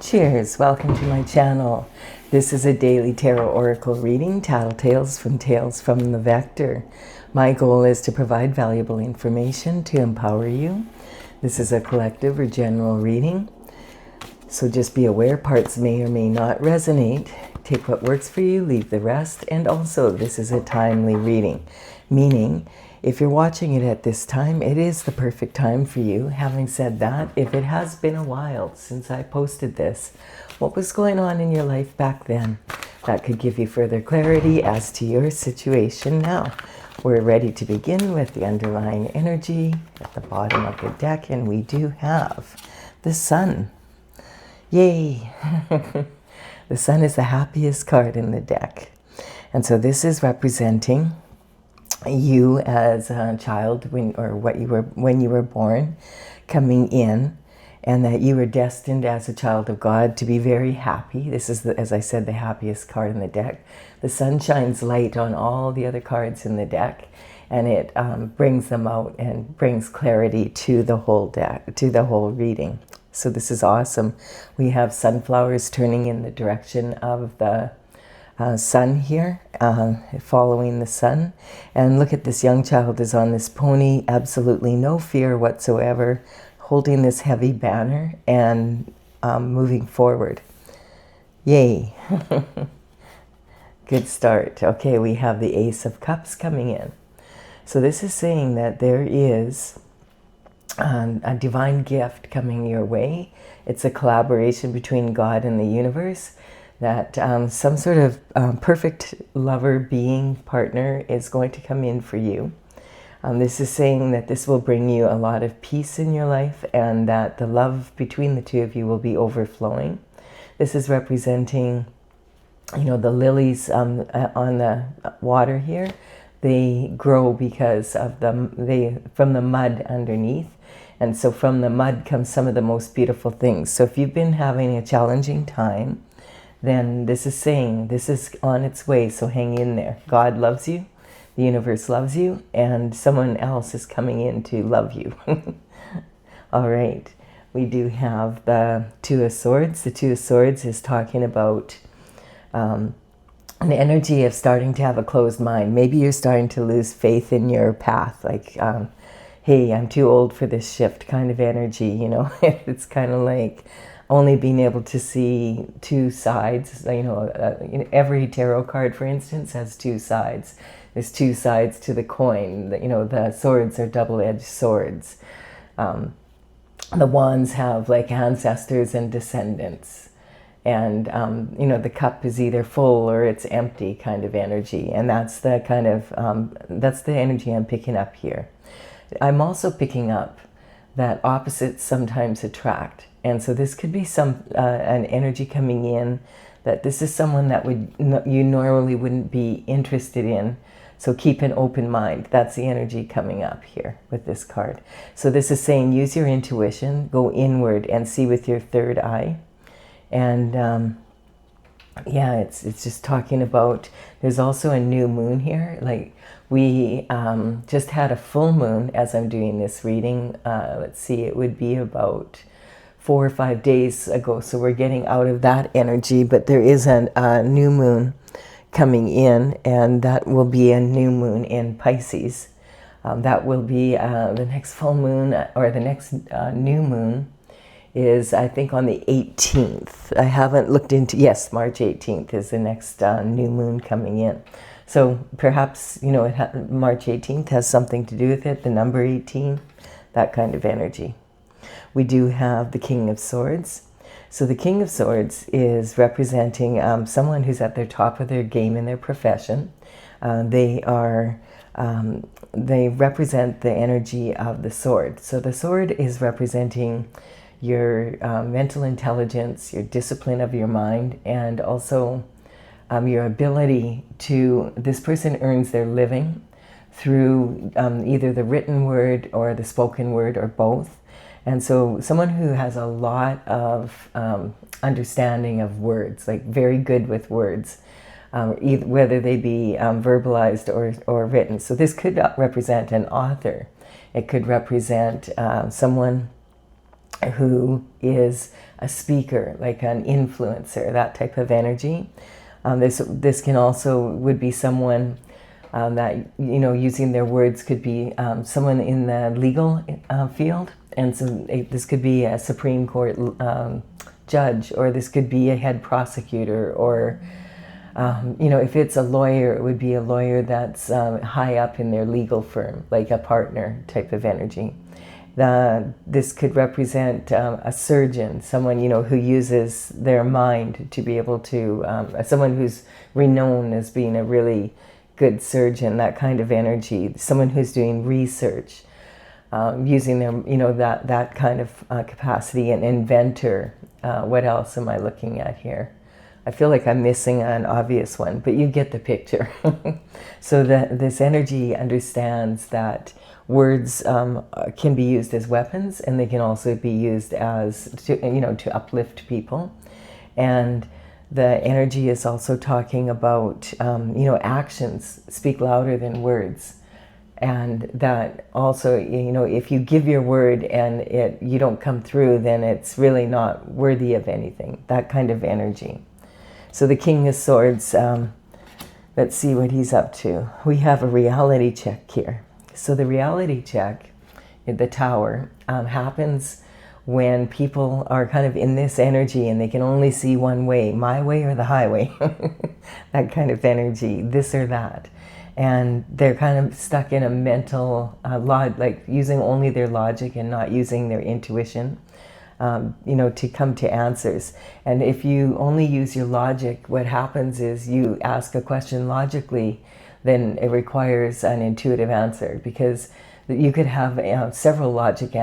Cheers, welcome to my channel. This is a daily tarot oracle reading, Tattle Tales from the Vector. My goal is to provide valuable information to empower you. This is a collective or general reading, so just be aware parts may or may not resonate. Take what works for you, leave the rest, and also this is a timely reading, meaning if you're watching it at this time, it is the perfect time for you. Having said that, if it has been a while since I posted this, what was going on in your life back then? That could give you further clarity as to your situation now. We're ready to begin with the underlying energy at the bottom of the deck, and we do have the Sun. Yay! The Sun is the happiest card in the deck. And so this is representing you as a child when you were born, coming in, and that you were destined as a child of God to be very happy. This is, as I said, the happiest card in the deck. The sun shines light on all the other cards in the deck, and it brings them out and brings clarity to the whole deck, to the whole reading. So this is awesome. We have sunflowers turning in the direction of the sun here, following the sun. And look at this young child is on this pony, absolutely no fear whatsoever, holding this heavy banner and moving forward. Yay! Good start. Okay, we have the Ace of Cups coming in. So this is saying that there is a divine gift coming your way. It's a collaboration between God and the universe, that some sort of perfect lover, being, partner is going to come in for you. This is saying that this will bring you a lot of peace in your life, and that the love between the two of you will be overflowing. This is representing, you know, the lilies on the water here. They grow because of from the mud underneath. And so from the mud comes some of the most beautiful things. So if you've been having a challenging time, then this is saying this is on its way, so hang in there. God loves you, the universe loves you, and someone else is coming in to love you. All right, we do have the Two of Swords. The Two of Swords is talking about an energy of starting to have a closed mind. Maybe you're starting to lose faith in your path, like, hey, I'm too old for this shift kind of energy, you know. It's kind of like only being able to see two sides. You know, every tarot card, for instance, has two sides. There's two sides to the coin. You know, the swords are double-edged swords. The wands have like ancestors and descendants. And, you know, the cup is either full or it's empty kind of energy. And that's the kind of, that's the energy I'm picking up here. I'm also picking up that opposites sometimes attract. And so this could be an energy coming in that this is someone that you normally wouldn't be interested in. So keep an open mind. That's the energy coming up here with this card. So this is saying use your intuition, go inward and see with your third eye. And yeah, it's just talking about, there's also a new moon here. Like we just had a full moon as I'm doing this reading. Let's see, it would be about 4 or 5 days ago. So we're getting out of that energy, but there is a new moon coming in, and that will be a new moon in Pisces. That will be the next full moon, or the next new moon is, I think, on the 18th. I haven't looked into, yes, March 18th is the next new moon coming in. So perhaps, you know, March 18th has something to do with it, the number 18, that kind of energy. We do have the King of Swords. So the King of Swords is representing someone who's at their top of their game in their profession. They represent the energy of the sword. So the sword is representing your mental intelligence, your discipline of your mind, and also your ability to, this person earns their living through either the written word or the spoken word or both. And so someone who has a lot of understanding of words, like very good with words, whether they be verbalized or written. So this could represent an author. It could represent someone who is a speaker, like an influencer, that type of energy. This can also would be someone that, you know, using their words could be someone in the legal field, and so this could be a Supreme Court judge, or this could be a head prosecutor, or you know, if it's a lawyer, it would be a lawyer that's high up in their legal firm, like a partner type of energy. This could represent a surgeon, someone, you know, who uses their mind to be able to, someone who's renowned as being a really good surgeon, that kind of energy. Someone who's doing research, using their, you know, that kind of capacity. An inventor. What else am I looking at here? I feel like I'm missing an obvious one, but you get the picture. So this energy understands that words can be used as weapons, and they can also be used as to uplift people. And the energy is also talking about actions speak louder than words, and that also, you know, if you give your word and you don't come through, then it's really not worthy of anything. That kind of energy. So the King of Swords, let's see what he's up to. We have a reality check here. So the reality check, the Tower, happens when people are kind of in this energy and they can only see one way, my way or the highway. That kind of energy, this or that. And they're kind of stuck in a mental, like using only their logic and not using their intuition. To come to answers. And if you only use your logic, what happens is you ask a question logically, then it requires an intuitive answer, because you could have several logic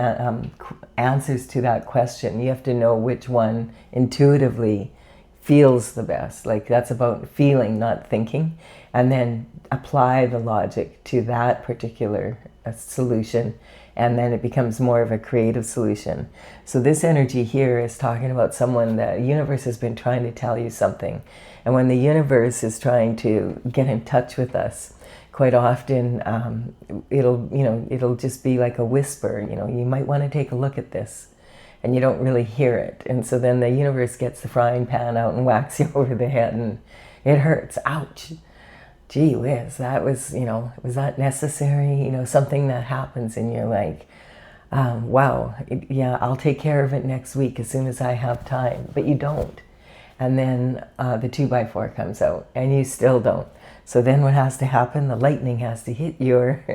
answers to that question. You have to know which one intuitively feels the best. Like, that's about feeling, not thinking, and then apply the logic to that particular solution, and then it becomes more of a creative solution. So this energy here is talking about someone, the universe has been trying to tell you something. And when the universe is trying to get in touch with us, quite often it'll just be like a whisper, you might want to take a look at this, and you don't really hear it. And so then the universe gets the frying pan out and whacks you over the head, and it hurts. Ouch. Gee whiz, that was, was that necessary? Something that happens and you're like, wow, yeah, I'll take care of it next week as soon as I have time. But you don't. And then the 2x4 comes out and you still don't. So then what has to happen? The lightning has to hit your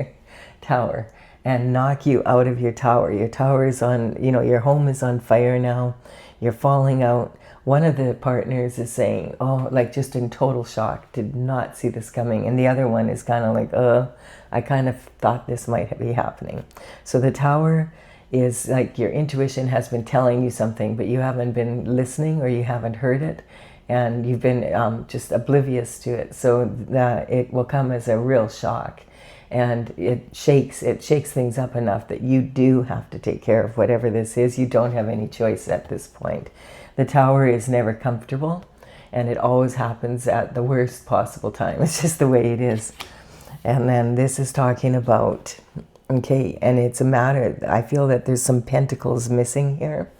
tower and knock you out of your tower. Your tower is on, your home is on fire now. You're falling out. One of the partners is saying, oh, like just in total shock, did not see this coming. And the other one is kind of like, I kind of thought this might be happening. So the tower is like your intuition has been telling you something, but you haven't been listening, or you haven't heard it, and you've been just oblivious to it. So that it will come as a real shock. And it shakes things up enough that you do have to take care of whatever this is. You don't have any choice at this point. The tower is never comfortable, and it always happens at the worst possible time. It's just the way it is. And then this is talking about, okay, and it's a matter, I feel that there's some pentacles missing here,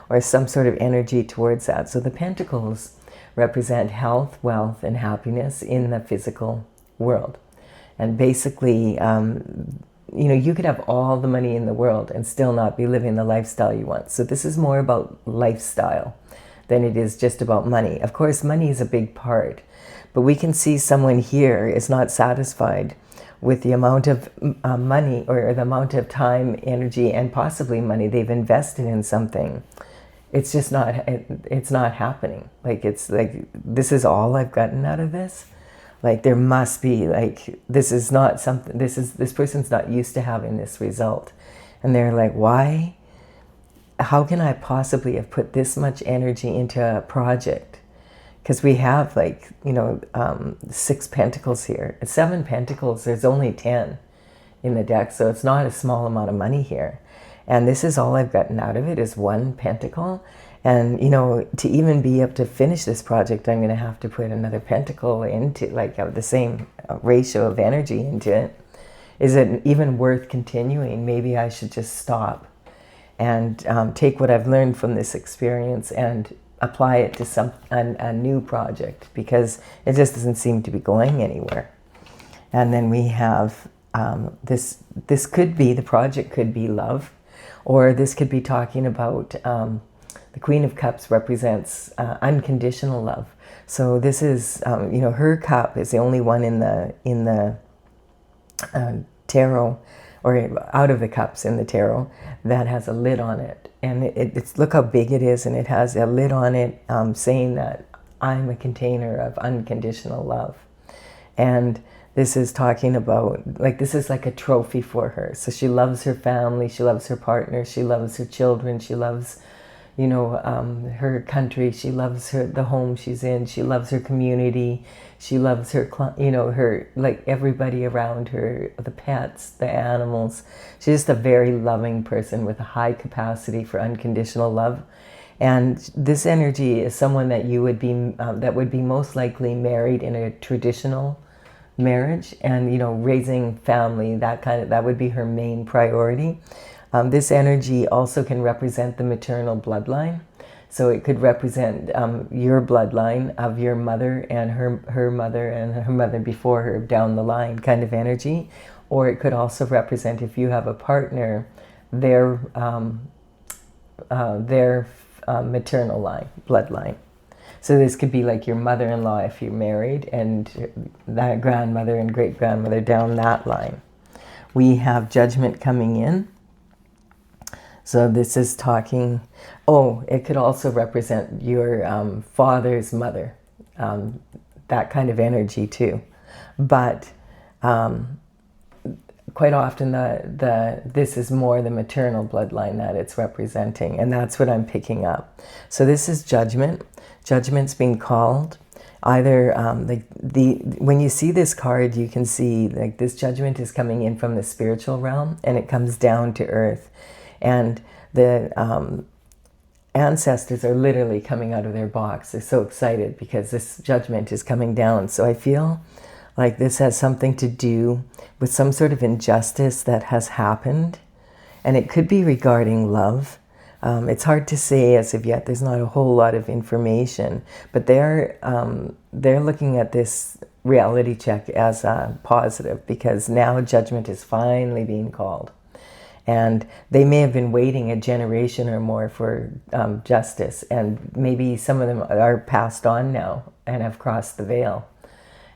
or some sort of energy towards that. So the pentacles represent health, wealth, and happiness in the physical world. And basically, you could have all the money in the world and still not be living the lifestyle you want. So this is more about lifestyle than it is just about money. Of course, money is a big part, but we can see someone here is not satisfied with the amount of money, or the amount of time, energy, and possibly money they've invested in something. It's just not, it's not happening. Like, it's like, this is all I've gotten out of this. Like, there must be, like, this is not something, this person's not used to having this result. And they're like, why? How can I possibly have put this much energy into a project? Because we have, like, 6 pentacles here. 7 pentacles, there's only 10 in the deck, so it's not a small amount of money here. And this is all I've gotten out of it, is 1 pentacle. And, to even be able to finish this project, I'm going to have to put another pentacle into, like, the same ratio of energy into it. Is it even worth continuing? Maybe I should just stop and take what I've learned from this experience and apply it to a new project, because it just doesn't seem to be going anywhere. And then we have this could be, the project could be love, or this could be talking about the Queen of Cups represents unconditional love. So this is, her cup is the only one in the tarot, or out of the cups in the tarot, that has a lid on it. And it's look how big it is, and it has a lid on it saying that I'm a container of unconditional love. And this is talking about, like, this is like a trophy for her. So she loves her family, she loves her partner, she loves her children, she loves, her country, she loves the home she's in, she loves her community, she loves her, her, like, everybody around her, the pets, the animals. She's just a very loving person with a high capacity for unconditional love. And this energy is someone that you would be, that would be most likely married in a traditional marriage, and raising family, that would be her main priority. This energy also can represent the maternal bloodline. So it could represent your bloodline of your mother and her mother and her mother before her down the line kind of energy. Or it could also represent, if you have a partner, their maternal line, bloodline. So this could be like your mother-in-law if you're married, and that grandmother and great-grandmother down that line. We have judgment coming in. So this is talking, it could also represent your father's mother, that kind of energy too. But quite often this is more the maternal bloodline that it's representing, and that's what I'm picking up. So this is judgment. Judgment's being called. Either when you see this card, you can see like this judgment is coming in from the spiritual realm, and it comes down to earth. And the ancestors are literally coming out of their box. They're so excited because this judgment is coming down. So I feel like this has something to do with some sort of injustice that has happened. And it could be regarding love. It's hard to say as of yet. There's not a whole lot of information. But they're looking at this reality check as a positive, because now judgment is finally being called. And they may have been waiting a generation or more for justice, and maybe some of them are passed on now and have crossed the veil.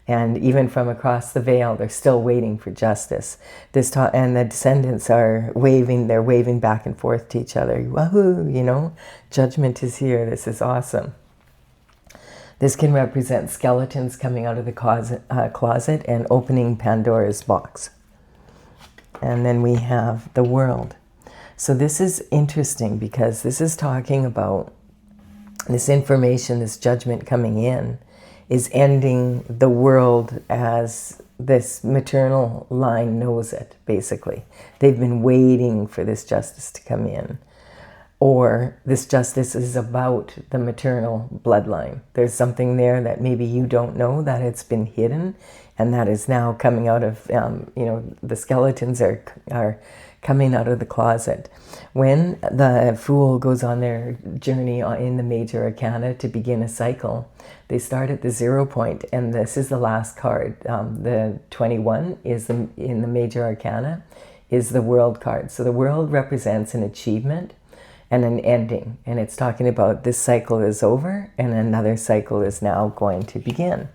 And even from across the veil, they're still waiting for justice. And the descendants are waving, they're waving back and forth to each other. Wahoo, judgment is here, this is awesome. This can represent skeletons coming out of the closet and opening Pandora's box. And then we have the world. So this is interesting, because this is talking about this information, this judgment coming in is ending the world as this maternal line knows it, basically. They've been waiting for this justice to come in. Or this justice is about the maternal bloodline. There's something there that maybe you don't know, that it's been hidden, and that is now coming out of, the skeletons are coming out of the closet. When the Fool goes on their journey in the major arcana to begin a cycle, they start at the 0 point, and this is the last card. The 21 is in the major arcana, is the world card. So the world represents an achievement and an ending, and it's talking about this cycle is over and another cycle is now going to begin.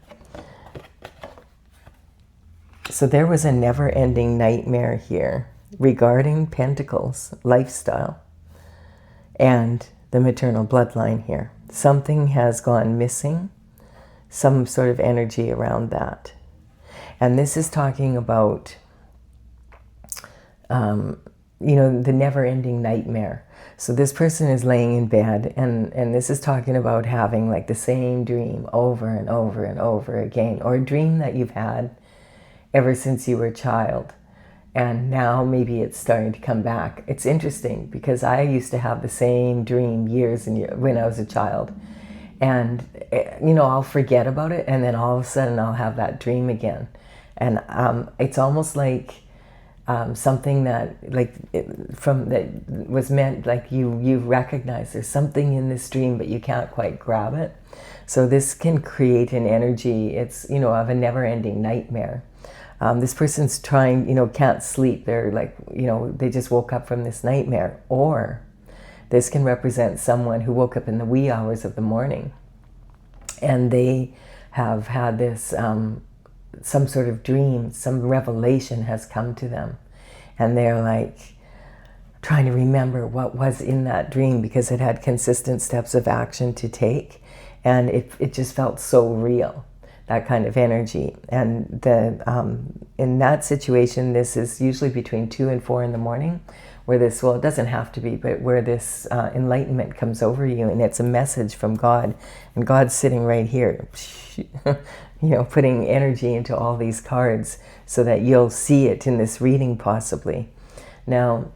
So there was a never-ending nightmare here regarding pentacles, lifestyle, and the maternal bloodline here. Something has gone missing, some sort of energy around that. And this is talking about, the never-ending nightmare. So this person is laying in bed, and this is talking about having like the same dream over and over and over again, or a dream that you've had ever since you were a child. And now maybe it's starting to come back. It's interesting because I used to have the same dream years and years when I was a child. And, I'll forget about it, and then all of a sudden I'll have that dream again. And it's almost like something that that was meant, like you recognize there's something in this dream, but you can't quite grab it. So this can create an energy, it's, of a never-ending nightmare. This person's trying, can't sleep. They're like, they just woke up from this nightmare. Or this can represent someone who woke up in the wee hours of the morning and they have had this, some sort of dream, some revelation has come to them. And they're like trying to remember what was in that dream because it had consistent steps of action to take. And it just felt so real, that kind of energy. And in that situation, this is usually between 2 and 4 in the morning, where this, well, it doesn't have to be, but where this enlightenment comes over you, and it's a message from God, and God's sitting right here, putting energy into all these cards so that you'll see it in this reading possibly. Now,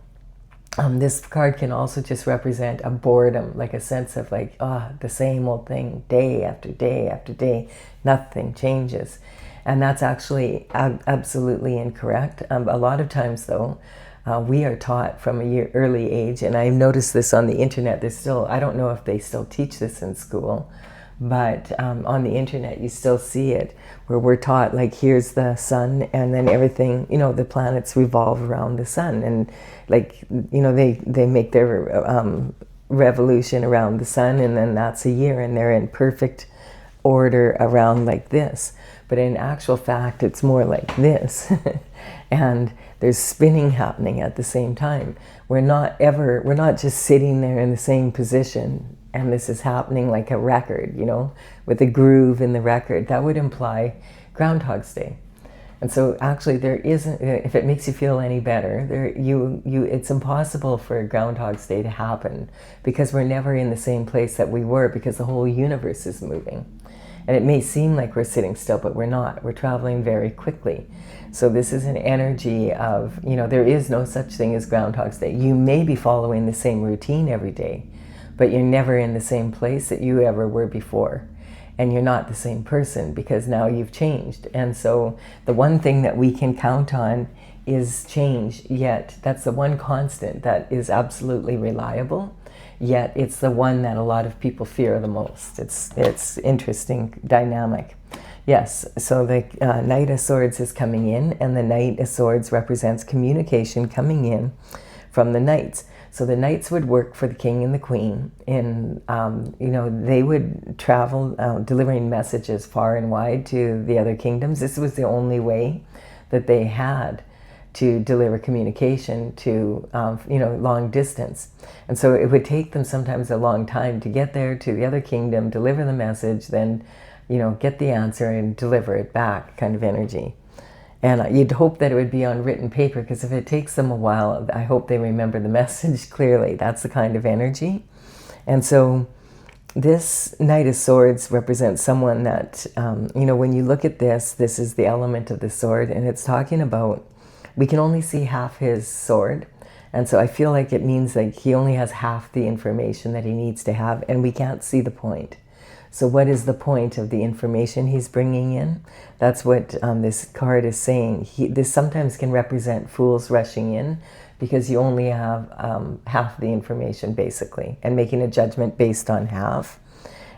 this card can also just represent a boredom, like a sense of like, the same old thing, day after day after day, nothing changes. And that's actually absolutely incorrect. A lot of times though, we are taught from a early age, and I've noticed this on the internet, there's still, I don't know if they still teach this in school, but on the internet you still see it, where we're taught like, here's the sun, and then everything, the planets revolve around the sun, and like, they make their revolution around the sun, and then that's a year, and they're in perfect order around like this. But in actual fact, it's more like this. And there's spinning happening at the same time. We're not just sitting there in the same position and this is happening like a record, with a groove in the record. That would imply Groundhog's Day. And so actually there isn't, if it makes you feel any better, it's impossible for Groundhog's Day to happen, because we're never in the same place that we were, because the whole universe is moving. And it may seem like we're sitting still, but we're not. We're traveling very quickly. So this is an energy of, there is no such thing as Groundhog's Day. You may be following the same routine every day, but you're never in the same place that you ever were before. And you're not the same person, because now you've changed. And so the one thing that we can count on is change, yet that's the one constant that is absolutely reliable. Yet it's the one that a lot of people fear the most. It's interesting dynamic. Yes, so the Knight of Swords is coming in, and the Knight of Swords represents communication coming in from the Knights. So the Knights would work for the King and the Queen. They would travel delivering messages far and wide to the other kingdoms. This was the only way that they had to deliver communication to, long distance. And so it would take them sometimes a long time to get there to the other kingdom, deliver the message, then, get the answer and deliver it back, kind of energy. And you'd hope that it would be on written paper, because if it takes them a while, I hope they remember the message clearly. That's the kind of energy. And so this Knight of Swords represents someone that, when you look at this is the element of the sword, and it's talking about, we can only see half his sword. And so I feel like it means like he only has half the information that he needs to have, and we can't see the point. So what is the point of the information he's bringing in? That's what this card is saying. This sometimes can represent fools rushing in, because you only have half the information, basically, and making a judgment based on half.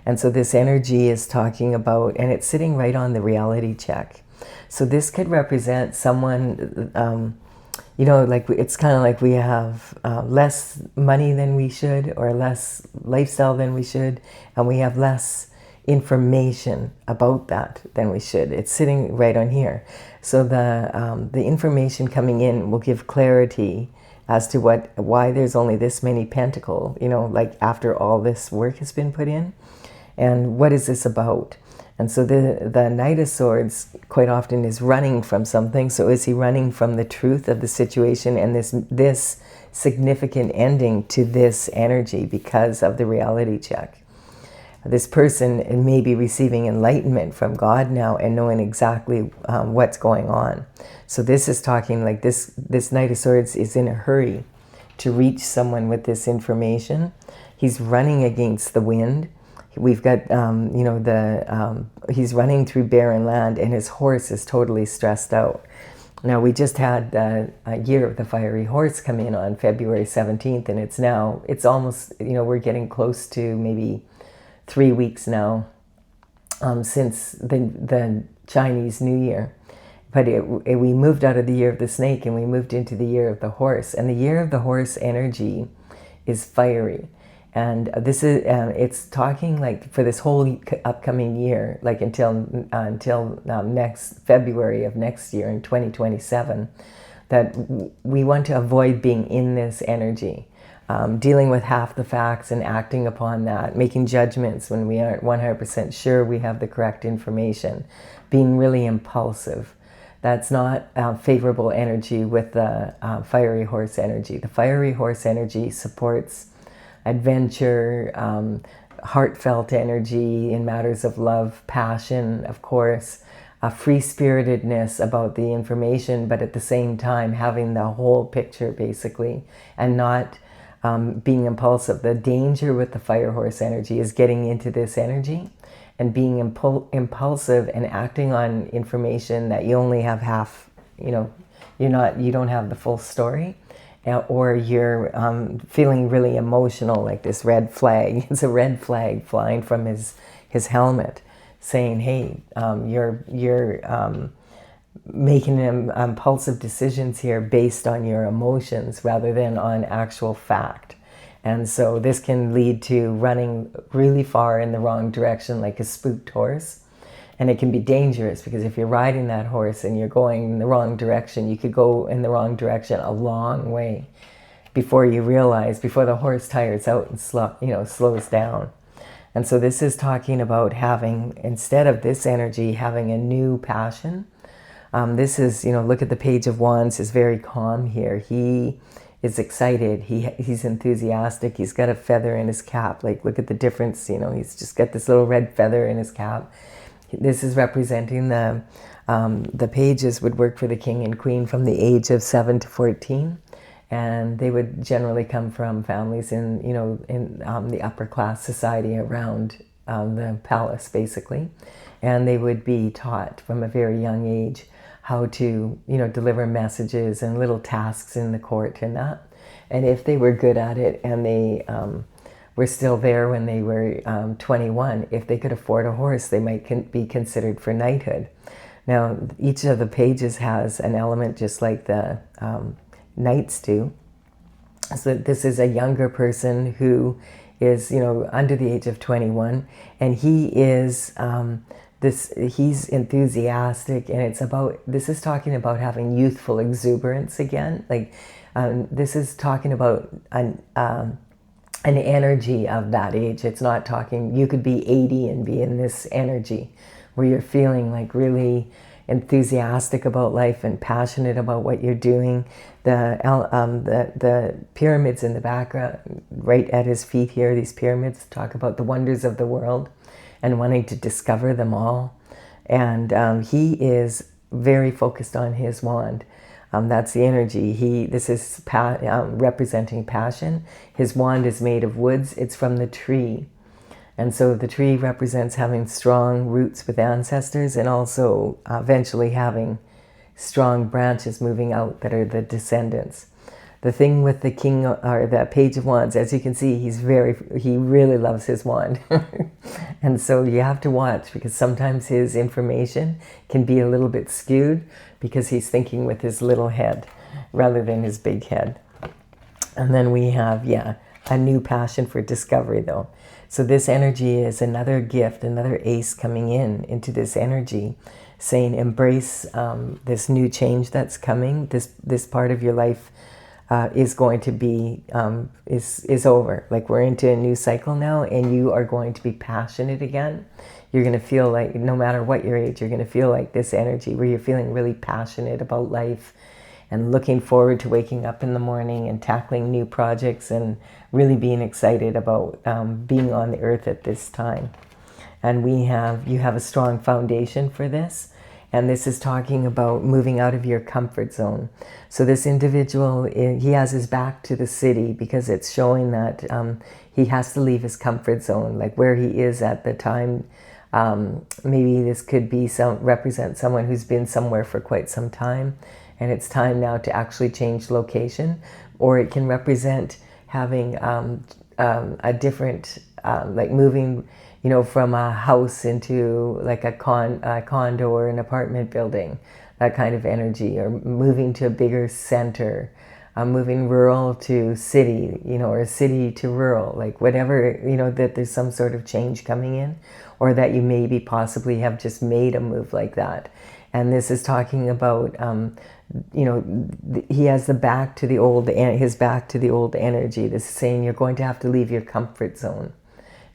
And so this energy is talking about, and it's sitting right on the reality check. So this could represent someone, it's kind of like we have less money than we should, or less lifestyle than we should, and we have less information about that than we should. It's sitting right on here. So the information coming in will give clarity as to why there's only this many pentacle, after all this work has been put in, and what is this about? And so the Knight of Swords quite often is running from something. So is he running from the truth of the situation and this significant ending to this energy because of the reality check? This person may be receiving enlightenment from God now and knowing exactly what's going on. So this is talking like this Knight of Swords is in a hurry to reach someone with this information. He's running against the wind. We've got, he's running through barren land, and his horse is totally stressed out. Now, we just had a year of the fiery horse come in on February 17th, and it's almost, we're getting close to maybe 3 weeks now since the Chinese New Year. But we moved out of the year of the snake and we moved into the year of the horse. And the year of the horse energy is fiery. And this is it's talking like for this whole upcoming year, like until next February of next year in 2027, that we want to avoid being in this energy, dealing with half the facts and acting upon that, making judgments when we aren't 100% sure we have the correct information, being really impulsive. That's not favorable energy with the fiery horse energy. The fiery horse energy supports adventure, heartfelt energy in matters of love, passion, of course, a free-spiritedness about the information, but at the same time having the whole picture basically, and not being impulsive. The danger with the fire horse energy is getting into this energy and being impulsive and acting on information that you only have half, you don't have the full story. Or you're feeling really emotional, like this red flag. It's a red flag flying from his helmet, saying, "Hey, you're making impulsive decisions here based on your emotions rather than on actual fact." And so this can lead to running really far in the wrong direction, like a spooked horse. And it can be dangerous because if you're riding that horse and you're going in the wrong direction, you could go in the wrong direction a long way before you realize, before the horse tires out and slows down. And so this is talking about having, instead of this energy, having a new passion. This is, look at the Page of Wands, is very calm here. He is excited. He's enthusiastic. He's got a feather in his cap. Like, look at the difference. He's just got this little red feather in his cap. This is representing the pages would work for the king and queen from the age of 7 to 14. And they would generally come from families in the upper class society around the palace, basically. And they would be taught from a very young age how to, deliver messages and little tasks in the court and that. And if they were good at it and they were still there when they were 21, if they could afford a horse, they might be considered for knighthood. Now, each of the pages has an element just like the knights do. So this is a younger person who is, under the age of 21, and he is he's enthusiastic, and this is talking about having youthful exuberance again. Like this is talking about an energy of that age. It's not talking, you could be 80 and be in this energy where you're feeling like really enthusiastic about life and passionate about what you're doing. The pyramids in the background, right at his feet here, these pyramids talk about the wonders of the world and wanting to discover them all. And he is very focused on his wand. That's the energy. This is representing passion. His wand is made of woods. It's from the tree. And so the tree represents having strong roots with ancestors and also eventually having strong branches moving out that are the descendants. The thing with the king or the Page of Wands, as you can see, he really loves his wand. And so you have to watch, because sometimes his information can be a little bit skewed because he's thinking with his little head rather than his big head. And then we have, a new passion for discovery though. So this energy is another gift, another ace coming into this energy, saying embrace this new change that's coming. This part of your life is going to be, is over. Like, we're into a new cycle now, and you are going to be passionate again. You're going to feel like, no matter what your age, you're going to feel like this energy where you're feeling really passionate about life and looking forward to waking up in the morning and tackling new projects and really being excited about being on the earth at this time. And you have a strong foundation for this. And this is talking about moving out of your comfort zone. So this individual, he has his back to the city because it's showing that he has to leave his comfort zone, like where he is at the time. Maybe this could be represent someone who's been somewhere for quite some time and it's time now to actually change location. Or it can represent having a different, like moving, you know, from a house into like a condo or an apartment building, that kind of energy, or moving to a bigger center, moving rural to city, you know, or city to rural, like whatever, you know, that there's some sort of change coming in, or that you maybe possibly have just made a move like that. And this is talking about, you know, he has the back to the old, his back to the old energy. This is saying you're going to have to leave your comfort zone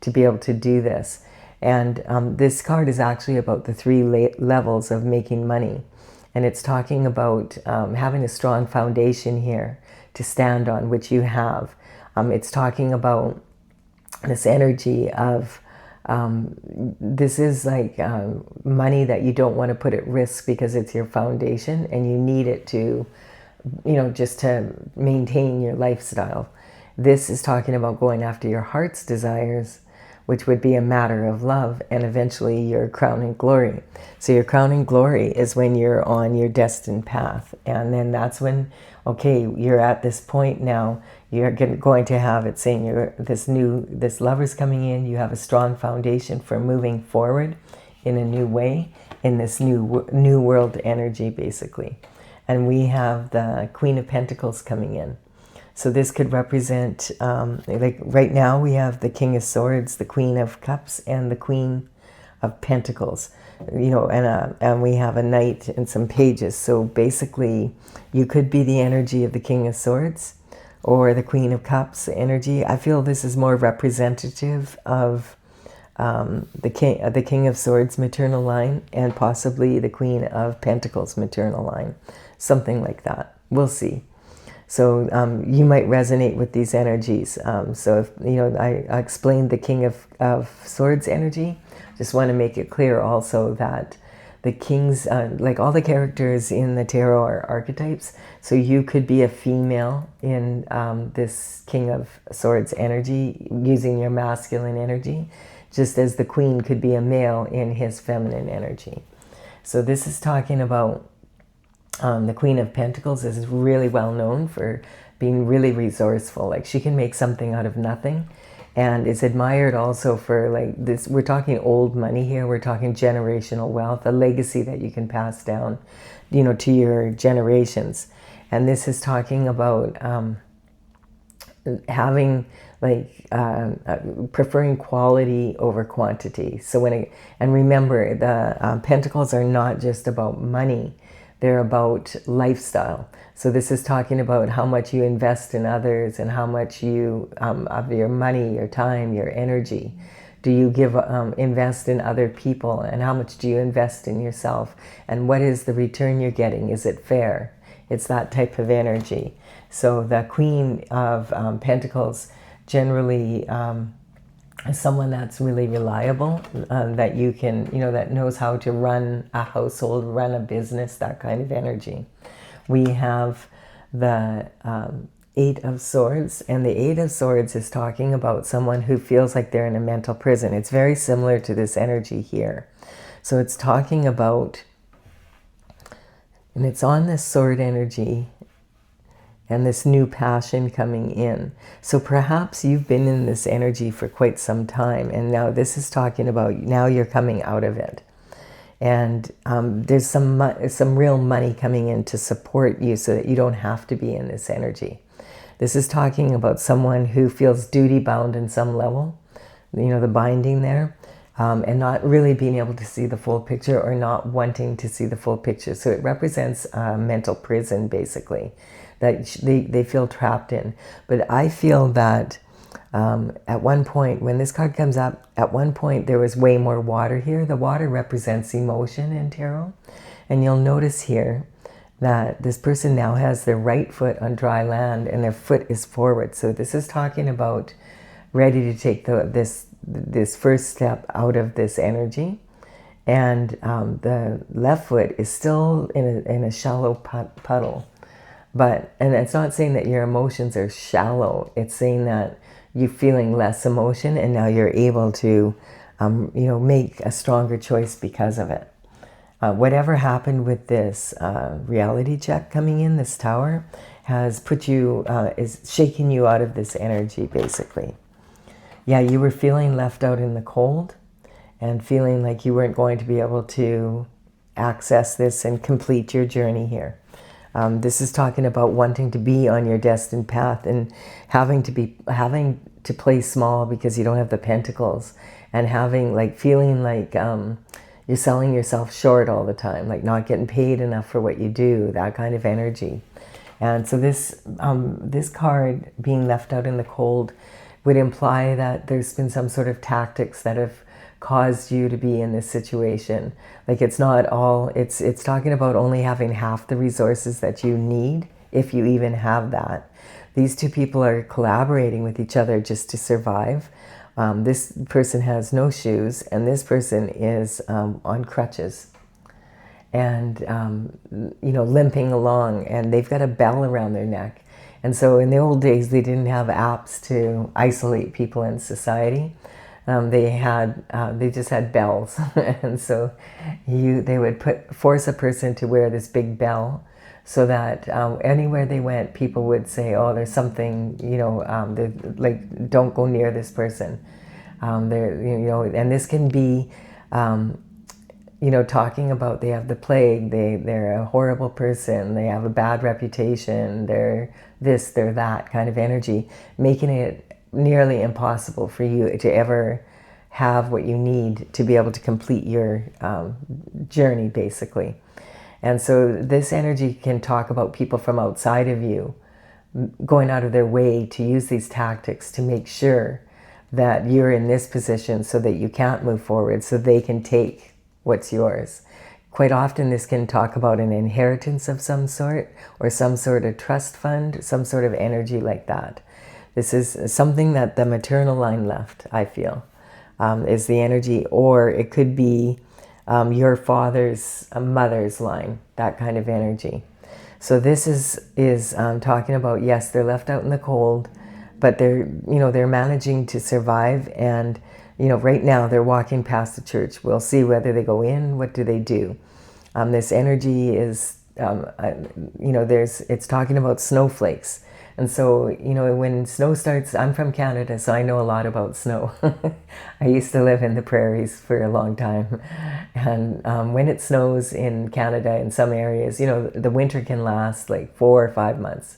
to be able to do this. And this card is actually about the 3 levels of making money. And it's talking about having a strong foundation here to stand on, which you have. It's talking about this energy of, this is like money that you don't want to put at risk because it's your foundation and you need it to, you know, just to maintain your lifestyle. This is talking about going after your heart's desires, which would be a matter of love, and eventually your crowning glory. So your crowning glory is when you're on your destined path. And then that's when, okay, you're at this point now, you're going to have it saying this lover's coming in, you have a strong foundation for moving forward in a new way, in this new world energy, basically. And we have the Queen of Pentacles coming in. So this could represent, like right now we have the King of Swords, the Queen of Cups, and the Queen of Pentacles. You know, and we have a Knight and some pages. So basically, you could be the energy of the King of Swords or the Queen of Cups energy. I feel this is more representative of the King of Swords maternal line, and possibly the Queen of Pentacles maternal line. Something like that. We'll see. So you might resonate with these energies. So if, you know, I explained the King of Swords energy. Just want to make it clear also that the kings, like all the characters in the tarot are archetypes. So you could be a female in this King of Swords energy using your masculine energy, just as the Queen could be a male in his feminine energy. So this is talking about the Queen of Pentacles is really well known for being really resourceful. Like she can make something out of nothing, and is admired also for like this. We're talking old money here. We're talking generational wealth, a legacy that you can pass down, you know, to your generations. And this is talking about having like preferring quality over quantity. So and remember, the Pentacles are not just about money. They're about lifestyle. So this is talking about how much you invest in others and how much you, of your money, your time, your energy, do you invest in other people, and how much do you invest in yourself? And what is the return you're getting? Is it fair? It's that type of energy. So the Queen of Pentacles generally is someone that's really reliable, that you can, you know, that knows how to run a household, run a business, that kind of energy. We have the 8 of Swords, and the 8 of Swords is talking about someone who feels like they're in a mental prison. It's very similar to this energy here. So it's talking about, and it's on this sword energy, and this new passion coming in. So perhaps you've been in this energy for quite some time, and now this is talking about now you're coming out of it. And there's some real money coming in to support you so that you don't have to be in this energy. This is talking about someone who feels duty bound in some level, you know, the binding there, and not really being able to see the full picture, or not wanting to see the full picture. So it represents a mental prison, basically, that they feel trapped in. But I feel that at one point, when this card comes up, at one point there was way more water here. The water represents emotion in tarot. And you'll notice here that this person now has their right foot on dry land and their foot is forward. So this is talking about ready to take this first step out of this energy. And the left foot is still in a shallow puddle. And it's not saying that your emotions are shallow. It's saying that you're feeling less emotion, and now you're able to, you know, make a stronger choice because of it. Whatever happened with this reality check coming in, this tower, has put you, is shaking you out of this energy, basically. Yeah, you were feeling left out in the cold and feeling like you weren't going to be able to access this and complete your journey here. This is talking about wanting to be on your destined path and having to play small because you don't have the pentacles, and feeling like you're selling yourself short all the time, like not getting paid enough for what you do, that kind of energy. And so this card being left out in the cold would imply that there's been some sort of tactics that have caused you to be in this situation. Like it's talking about only having half the resources that you need, if you even have that. These two people are collaborating with each other just to survive. This person has no shoes, and this person is on crutches and limping along, and they've got a bell around their neck. And so in the old days, they didn't have apps to isolate people in society. They just had bells. And so they would force a person to wear this big bell, so that anywhere they went, people would say, oh, there's something, like, don't go near this person. And this can be, talking about they have the plague, they're a horrible person, they have a bad reputation, they're this, they're that kind of energy, making it nearly impossible for you to ever have what you need to be able to complete your journey, basically. And so this energy can talk about people from outside of you going out of their way to use these tactics to make sure that you're in this position so that you can't move forward, so they can take what's yours. Quite often this can talk about an inheritance of some sort, or some sort of trust fund, some sort of energy like that. This is something that the maternal line left, I feel, is the energy, or it could be your father's mother's line, that kind of energy. So this is talking about, yes, they're left out in the cold, but they're managing to survive. And right now they're walking past the church. We'll see whether they go in. What do they do? This energy is, it's talking about snowflakes. And so, when snow starts, I'm from Canada, so I know a lot about snow. I used to live in the prairies for a long time. And when it snows in Canada, in some areas, the winter can last like 4 or 5 months.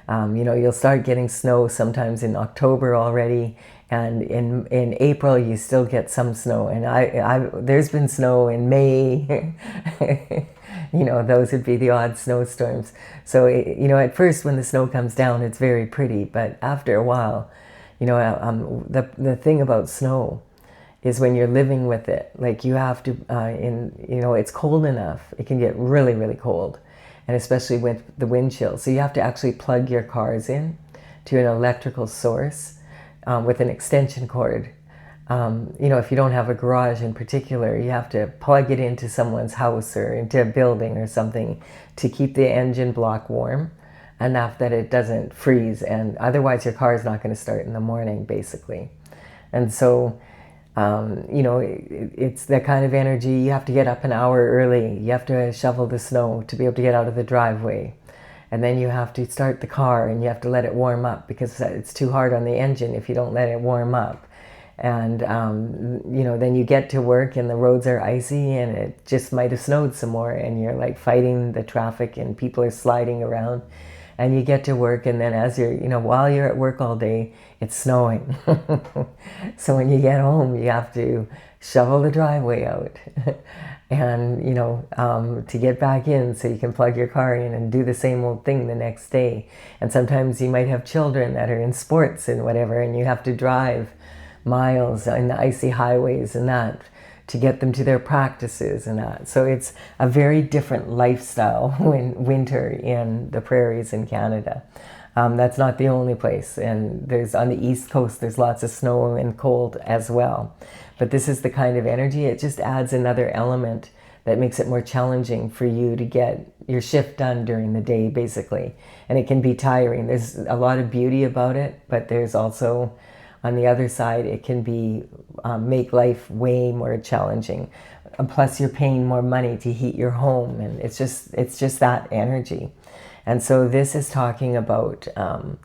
You'll start getting snow sometimes in October already. And in April, you still get some snow. And there's been snow in May. Those would be the odd snowstorms. So, at first when the snow comes down, it's very pretty. But after a while, the thing about snow is when you're living with it, like you have to, it's cold enough. It can get really, really cold. And especially with the wind chill. So you have to actually plug your cars in to an electrical source with an extension cord. If you don't have a garage in particular, you have to plug it into someone's house or into a building or something to keep the engine block warm enough that it doesn't freeze. And otherwise your car is not going to start in the morning, basically. And so, it's that kind of energy. You have to get up an hour early. You have to shovel the snow to be able to get out of the driveway. And then you have to start the car and you have to let it warm up, because it's too hard on the engine if you don't let it warm up. And, then you get to work and the roads are icy and it just might have snowed some more, and you're like fighting the traffic and people are sliding around. And you get to work, and then as you're, while you're at work all day, it's snowing. So when you get home, you have to shovel the driveway out and, to get back in so you can plug your car in and do the same old thing the next day. And sometimes you might have children that are in sports and whatever, and you have to drive miles on the icy highways and that to get them to their practices and that. So it's a very different lifestyle when winter in the prairies in Canada. That's not the only place. And there's on the East Coast, there's lots of snow and cold as well. But this is the kind of energy, it just adds another element that makes it more challenging for you to get your shift done during the day, basically. And it can be tiring. There's a lot of beauty about it, but there's also, on the other side, it can be make life way more challenging. Plus, you're paying more money to heat your home, and it's just that energy. And so this is talking about,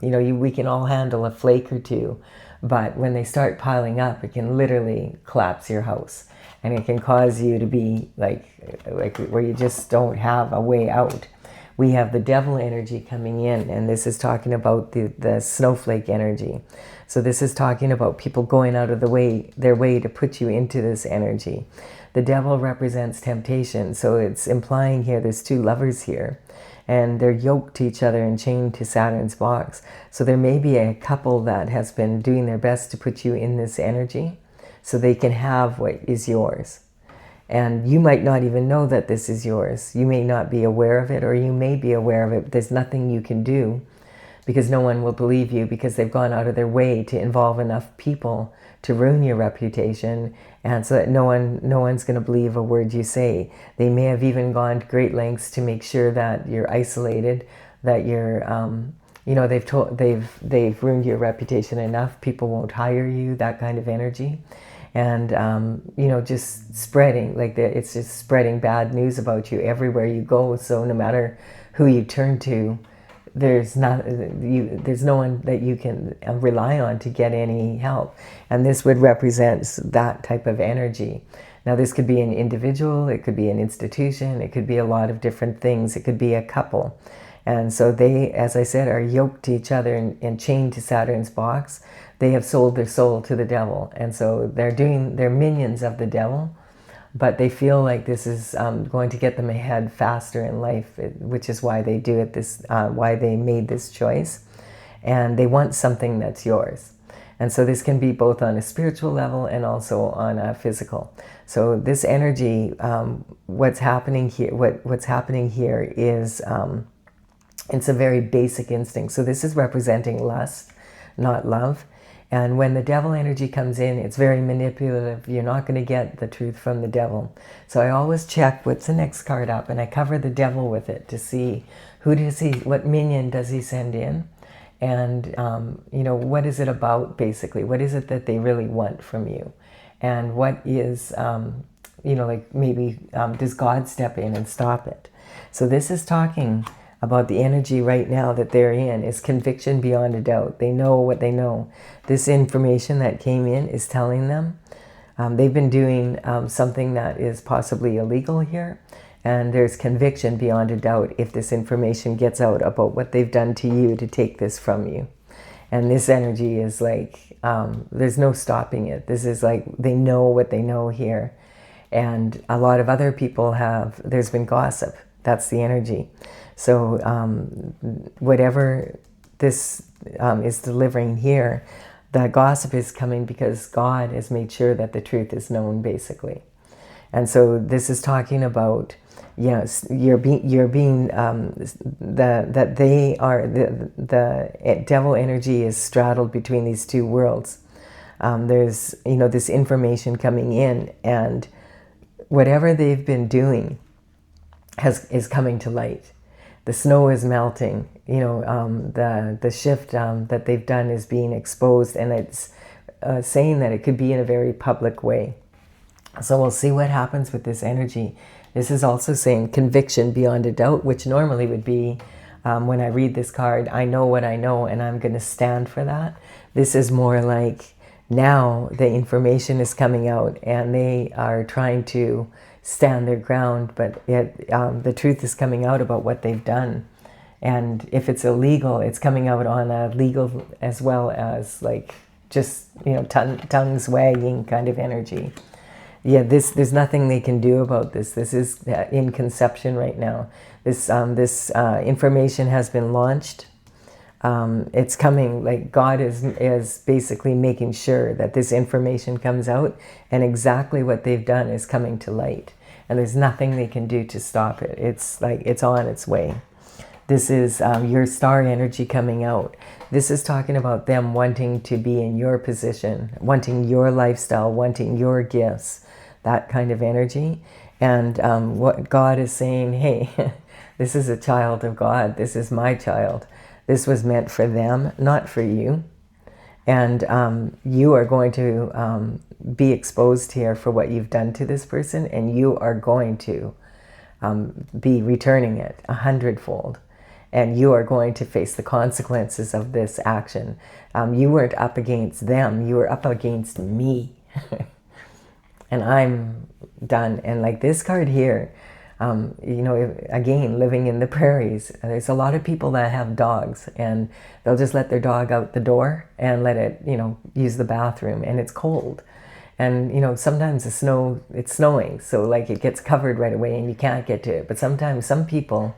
we can all handle a flake or two, but when they start piling up, it can literally collapse your house, and it can cause you to be like where you just don't have a way out. We have the devil energy coming in, and this is talking about the snowflake energy. So this is talking about people going out of their way to put you into this energy. The devil represents temptation, so it's implying here there's two lovers here, and they're yoked to each other and chained to Saturn's box. So there may be a couple that has been doing their best to put you in this energy so they can have what is yours. And you might not even know that this is yours. You may not be aware of it, or you may be aware of it. There's nothing you can do because no one will believe you, because they've gone out of their way to involve enough people to ruin your reputation, and so that no one's going to believe a word you say. They may have even gone to great lengths to make sure that you're isolated, that you're, they've ruined your reputation enough. People won't hire you, that kind of energy. And, just spreading, it's just spreading bad news about you everywhere you go. So no matter who you turn to, there's no one that you can rely on to get any help. And this would represent that type of energy. Now, this could be an individual, it could be an institution, it could be a lot of different things. It could be a couple. And so they, as I said, are yoked to each other and chained to Saturn's box. They have sold their soul to the devil. And so they're minions of the devil, but they feel like this is going to get them ahead faster in life, which is why they do it, why they made this choice. And they want something that's yours. And so this can be both on a spiritual level and also on a physical. So this energy, what's happening here is, it's a very basic instinct. So this is representing lust, not love. And when the devil energy comes in, it's very manipulative. You're not going to get the truth from the devil. So I always check what's the next card up, and I cover the devil with it to see what minion does he send in, and what is it about basically? What is it that they really want from you, and what is does God step in and stop it? So this is talking about the energy right now that they're in is conviction beyond a doubt. They know what they know. This information that came in is telling them they've been doing something that is possibly illegal here, and there's conviction beyond a doubt if this information gets out about what they've done to you to take this from you. And this energy is like, there's no stopping it. This is like, they know what they know here. And a lot of other people there's been gossip. That's the energy. So whatever this is delivering here, the gossip is coming because God has made sure that the truth is known, basically. And so this is talking about, yes, that they are, the devil energy is straddled between these two worlds. There's, this information coming in, and whatever they've been doing is coming to light. The snow is melting, the shift that they've done is being exposed, and it's saying that it could be in a very public way. So we'll see what happens with this energy. This is also saying conviction beyond a doubt, which normally would be, when I read this card, I know what I know and I'm going to stand for that. This is more like, now the information is coming out and they are trying to stand their ground, but the truth is coming out about what they've done. And if it's illegal, it's coming out on a legal as well as just tongues wagging kind of energy. Yeah, there's nothing they can do about this. This is in conception right now. This information has been launched. It's coming, God is basically making sure that this information comes out, and exactly what they've done is coming to light. And there's nothing they can do to stop it. It's on its way. This is your star energy coming out. This is talking about them wanting to be in your position, wanting your lifestyle, wanting your gifts, that kind of energy. And what God is saying, hey, this is a child of God. This is my child. This was meant for them, not for you. And you are going to be exposed here for what you've done to this person, and you are going to be returning it 100-fold. And you are going to face the consequences of this action. You weren't up against them, you were up against me. And I'm done. And like this card here, you know, again, living in the prairies, there's a lot of people that have dogs, and they'll just let their dog out the door and let it, you know, use the bathroom, and it's cold. And, you know, sometimes it's snowing, so like it gets covered right away and you can't get to it. But sometimes some people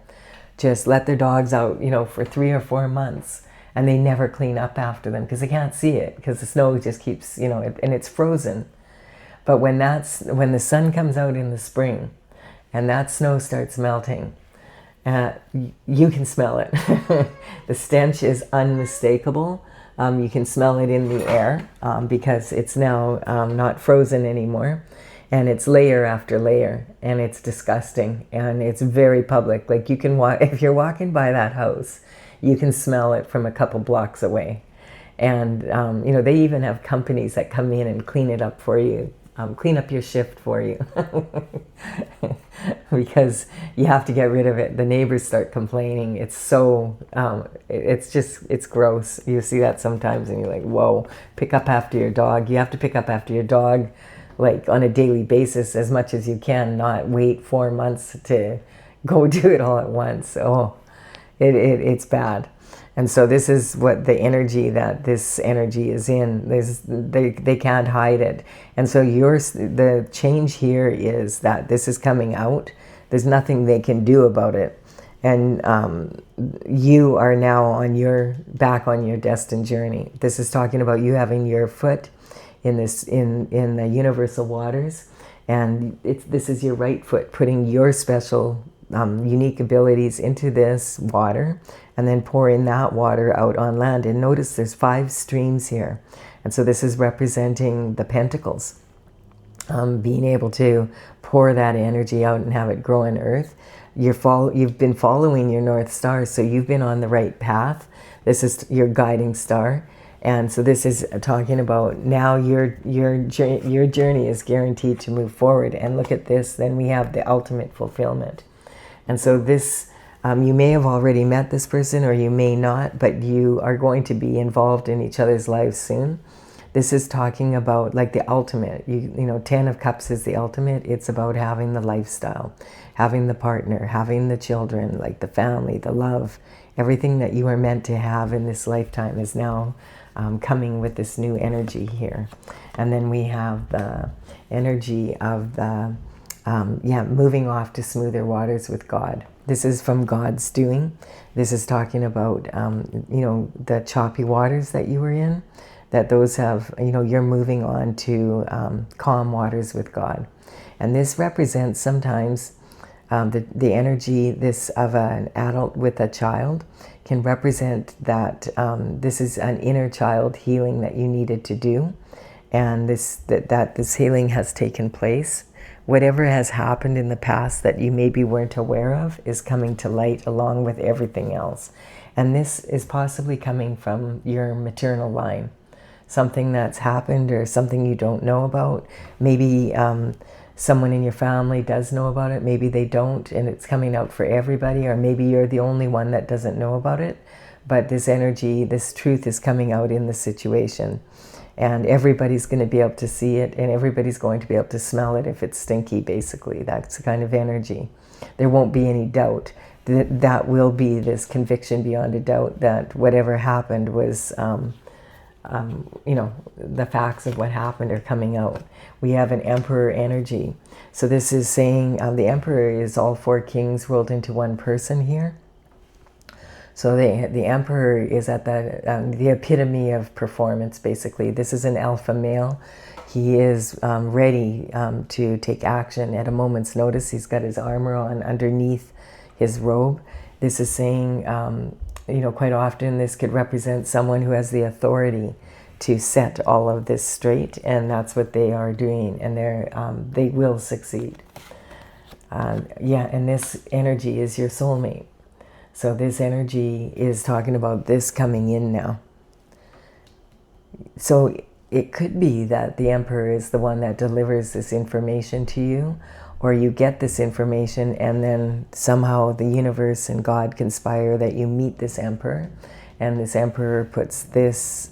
just let their dogs out, you know, for 3 or 4 months, and they never clean up after them because they can't see it, because the snow just keeps, you know, and it's frozen. But when the sun comes out in the spring and that snow starts melting, you can smell it. The stench is unmistakable. You can smell it in the air because it's now not frozen anymore. And it's layer after layer, and it's disgusting, and it's very public. Like you can if you're walking by that house, you can smell it from a couple blocks away. And you know, they even have companies that come in and clean it up for you, clean up your shift for you, because you have to get rid of it. The neighbors start complaining. It's so it's gross. You see that sometimes, and you're like, whoa! Pick up after your dog. You have to pick up after your dog, like on a daily basis as much as you can, not wait 4 months to go do it all at once. Oh, it's bad. And so this is what the energy that this energy is in. They can't hide it. And so the change here is that this is coming out. There's nothing they can do about it. And you are now back on your destined journey. This is talking about you having your foot in the universal waters, and this is your right foot putting your special unique abilities into this water, and then pouring that water out on land. And notice there's 5 streams here, and so this is representing the pentacles, being able to pour that energy out and have it grow in earth. You've been following your North Stars, so you've been on the right path. This is your guiding star. And so this is talking about now your journey is guaranteed to move forward. And look at this, then we have the ultimate fulfillment. And so this, you may have already met this person, or you may not, but you are going to be involved in each other's lives soon. This is talking about like the ultimate. You know, 10 of Cups is the ultimate. It's about having the lifestyle, having the partner, having the children, like the family, the love. Everything that you are meant to have in this lifetime is now coming with this new energy here. And then we have the energy of the moving off to smoother waters with God. This is from God's doing. This is talking about you know, the choppy waters that you were in, that those have, you know, you're moving on to calm waters with God. And this represents sometimes the energy of an adult with a child can represent that this is an inner child healing that you needed to do, and that this healing has taken place. Whatever has happened in the past that you maybe weren't aware of is coming to light along with everything else. And this is possibly coming from your maternal line. Something that's happened or something you don't know about. Maybe someone in your family does know about it, maybe they don't, and it's coming out for everybody, or maybe you're the only one that doesn't know about it. But this energy, this truth is coming out in the situation, and everybody's going to be able to see it, and everybody's going to be able to smell it if it's stinky, basically. That's the kind of energy. There won't be any doubt. That will be this conviction beyond a doubt that whatever happened was you know, the facts of what happened are coming out. We have an Emperor energy. So this is saying the Emperor is all 4 kings rolled into one person here. So the Emperor is at the epitome of performance, basically. This is an alpha male. He is ready to take action at a moment's notice. He's got his armor on underneath his robe. This is saying you know, quite often this could represent someone who has the authority to set all of this straight, and that's what they are doing, and they will succeed. And this energy is your soulmate. So this energy is talking about this coming in now. So it could be that the Emperor is the one that delivers this information to you, or you get this information and then somehow the universe and God conspire that you meet this Emperor, and this Emperor puts this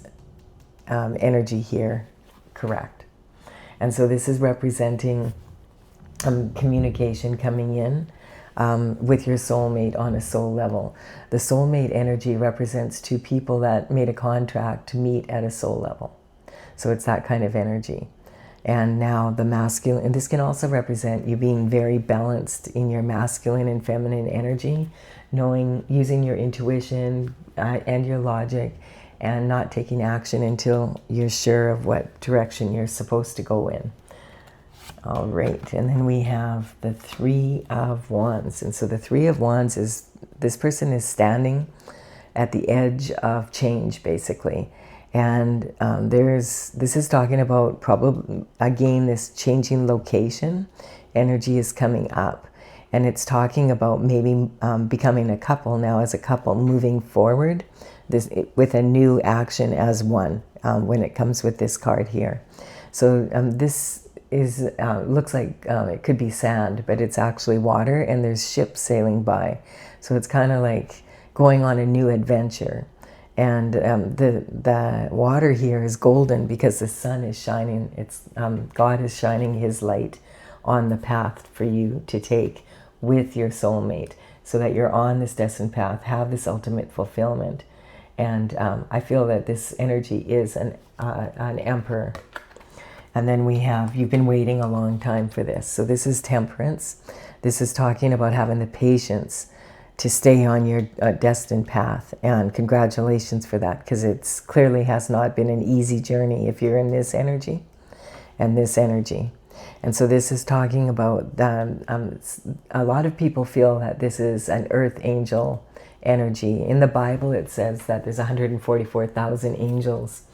energy here, correct. And so this is representing communication coming in with your soulmate on a soul level. The soulmate energy represents two people that made a contract to meet at a soul level. So it's that kind of energy. And now the masculine, and this can also represent you being very balanced in your masculine and feminine energy, knowing, using your intuition and your logic, and not taking action until you're sure of what direction you're supposed to go in. All right, and then we have the Three of Wands. And so the Three of Wands is, this person is standing at the edge of change, basically. And this is talking about probably, again, this changing location. Energy is coming up. And it's talking about maybe becoming a couple now, as a couple, moving forward with a new action as one, when it comes with this card here. So this is looks like it could be sand, but it's actually water, and there's ships sailing by. So it's kind of like going on a new adventure. And the water here is golden because the sun is shining. It's God is shining his light on the path for you to take with your soulmate, so that you're on this destined path, have this ultimate fulfillment. And I feel that this energy is an Emperor. And then we have, you've been waiting a long time for this. So this is Temperance. This is talking about having the patience to stay on your destined path. And congratulations for that, because it's clearly has not been an easy journey if you're in this energy and this energy. And so this is talking about, a lot of people feel that this is an earth angel energy. In the Bible, it says that there's 144,000 angels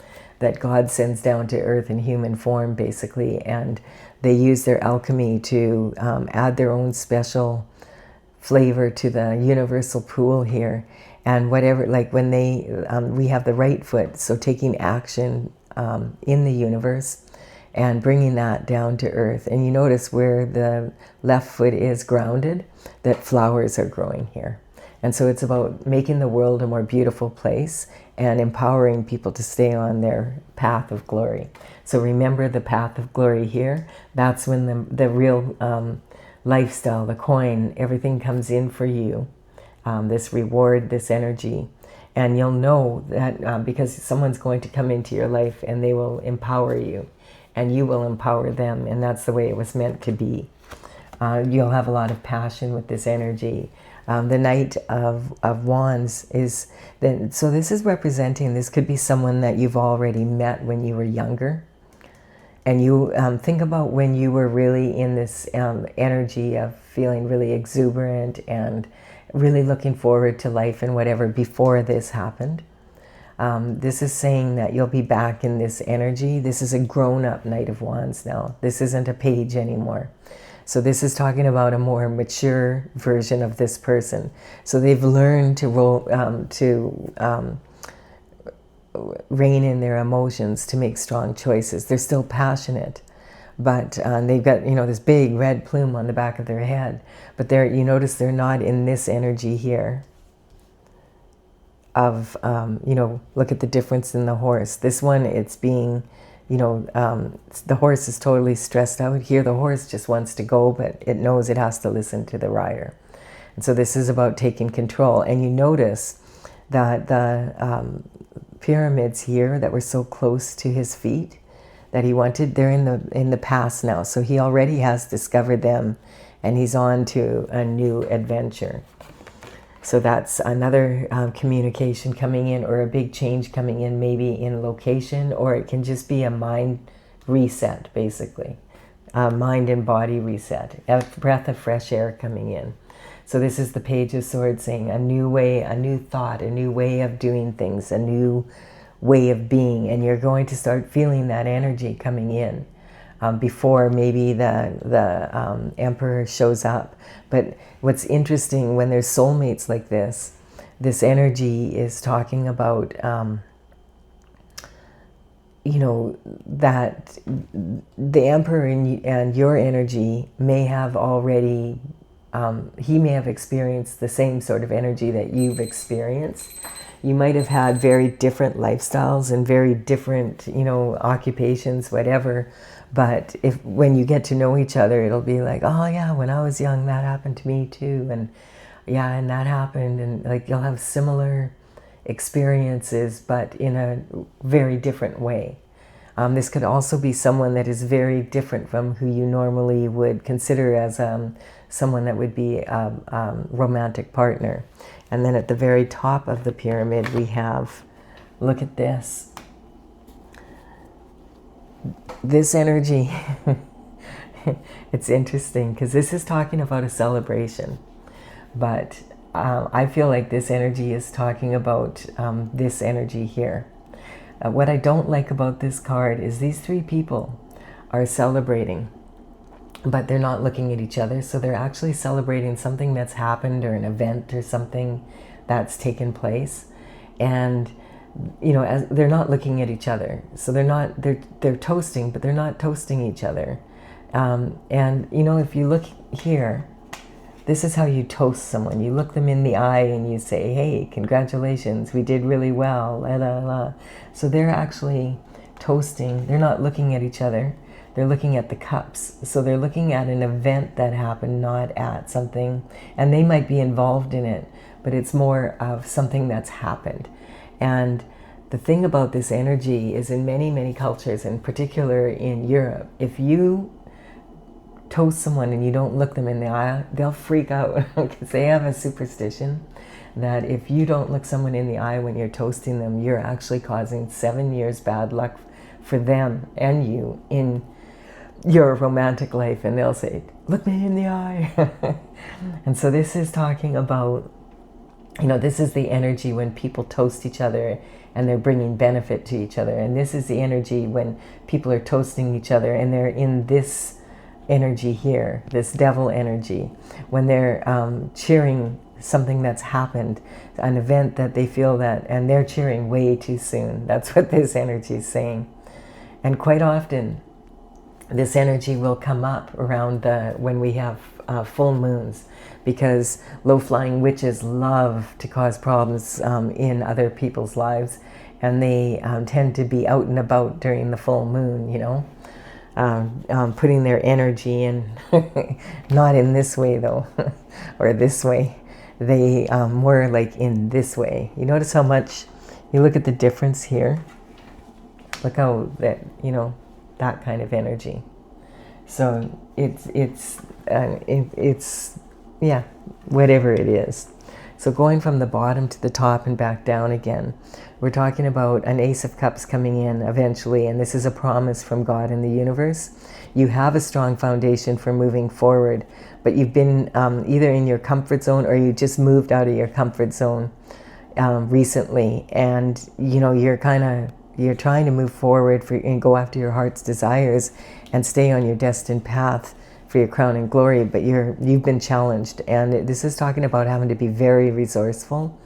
that God sends down to earth in human form, basically, and they use their alchemy to add their own special flavor to the universal pool here. And whatever, like when they, we have the right foot, so taking action in the universe and bringing that down to earth. And you notice where the left foot is grounded, that flowers are growing here. And so it's about making the world a more beautiful place and empowering people to stay on their path of glory. So remember the path of glory here. That's when the real lifestyle, the coin, everything comes in for you. This reward, this energy. And you'll know that because someone's going to come into your life and they will empower you and you will empower them. And that's the way it was meant to be. You'll have a lot of passion with this energy. The Knight of Wands is, so this is representing, this could be someone that you've already met when you were younger. And you think about when you were really in this energy of feeling really exuberant and really looking forward to life and whatever before this happened. This is saying that you'll be back in this energy. This is a grown-up Knight of Wands now. This isn't a page anymore. So this is talking about a more mature version of this person. So they've learned to rein in their emotions, to make strong choices. They're still passionate, but they've got, you know, this big red plume on the back of their head. But you notice they're not in this energy here of, you know, look at the difference in the horse. This one, it's being, you know, the horse is totally stressed out. Here, the horse just wants to go, but it knows it has to listen to the rider. And so this is about taking control. And you notice that the pyramids here that were so close to his feet that he wanted, they're in the past now. So he already has discovered them, and he's on to a new adventure. So that's another communication coming in, or a big change coming in, maybe in location, or it can just be a mind reset, basically. Mind and body reset. A breath of fresh air coming in. So this is the Page of Swords saying a new way, a new thought, a new way of doing things, a new way of being. And you're going to start feeling that energy coming in before maybe the Emperor shows up. But what's interesting, when there's soulmates like this energy is talking about you know, that the Emperor and your energy may have already, he may have experienced the same sort of energy that you've experienced. You might have had very different lifestyles and very different, you know, occupations, whatever. But when you get to know each other, it'll be like, oh yeah, when I was young, that happened to me too. And yeah, and that happened. And like, you'll have similar experiences, but in a very different way. This could also be someone that is very different from who you normally would consider as someone that would be a romantic partner. And then at the very top of the pyramid, we have, look at this. This energy, it's interesting because this is talking about a celebration. But I feel like this energy is talking about this energy here. What I don't like about this card is these three people are celebrating, but they're not looking at each other. So they're actually celebrating something that's happened, or an event or something that's taken place. And, you know, they're not looking at each other. So they're toasting, but they're not toasting each other. And, you know, if you look here, this is how you toast someone. You look them in the eye and you say, hey, congratulations, we did really well, la la la. So they're actually toasting. They're not looking at each other. They're looking at the cups. So they're looking at an event that happened, not at something. And they might be involved in it, but it's more of something that's happened. And the thing about this energy is, in many, many cultures, in particular in Europe, if you toast someone and you don't look them in the eye, they'll freak out because they have a superstition that if you don't look someone in the eye when you're toasting them, you're actually causing 7 years bad luck for them and you in your romantic life. And they'll say, look me in the eye. And so this is talking about, you know, this is the energy when people toast each other and they're bringing benefit to each other. And this is the energy when people are toasting each other and they're in this energy here, this devil energy, when they're cheering something that's happened, an event that they feel that, and they're cheering way too soon. That's what this energy is saying. And quite often, this energy will come up around when we have full moons, because low-flying witches love to cause problems in other people's lives, and they tend to be out and about during the full moon, you know. Putting their energy in, not in this way though, or this way. They more like in this way. You notice how much, you look at the difference here. Look how that, you know, that kind of energy. So it's yeah, whatever it is. So going from the bottom to the top and back down again, we're talking about an Ace of Cups coming in eventually, and this is a promise from God and the universe. You have a strong foundation for moving forward, but you've been either in your comfort zone or you just moved out of your comfort zone recently, and you know, you're trying to move forward and go after your heart's desires and stay on your destined path for your crown and glory, but you've been challenged. And this is talking about having to be very resourceful.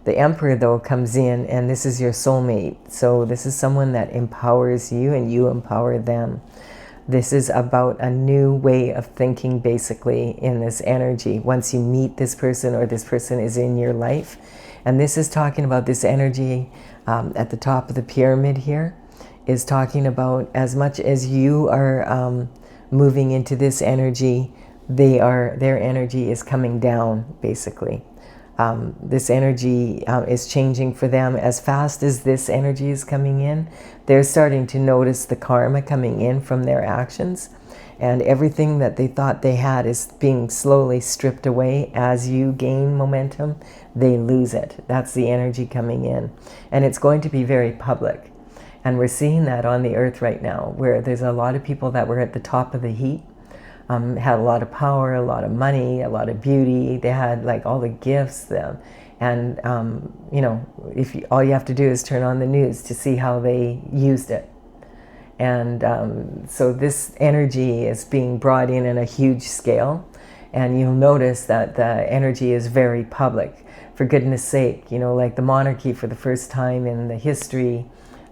The Emperor though comes in, and this is your soulmate. So this is someone that empowers you and you empower them. This is about a new way of thinking basically in this energy once you meet this person or this person is in your life. And this is talking about this energy at the top of the pyramid here, is talking about as much as you are moving into this energy, their energy is coming down basically. This energy is changing for them as fast as this energy is coming in. They're starting to notice the karma coming in from their actions, and everything that they thought they had is being slowly stripped away. As you gain momentum, they lose it. That's the energy coming in, and it's going to be very public. And we're seeing that on the earth right now, where there's a lot of people that were at the top of the heap, had a lot of power, a lot of money, a lot of beauty. They had like all the gifts, and you know, all you have to do is turn on the news to see how they used it. And so this energy is being brought in a huge scale, and you'll notice that the energy is very public. For goodness sake, you know, like the monarchy, for the first time in the history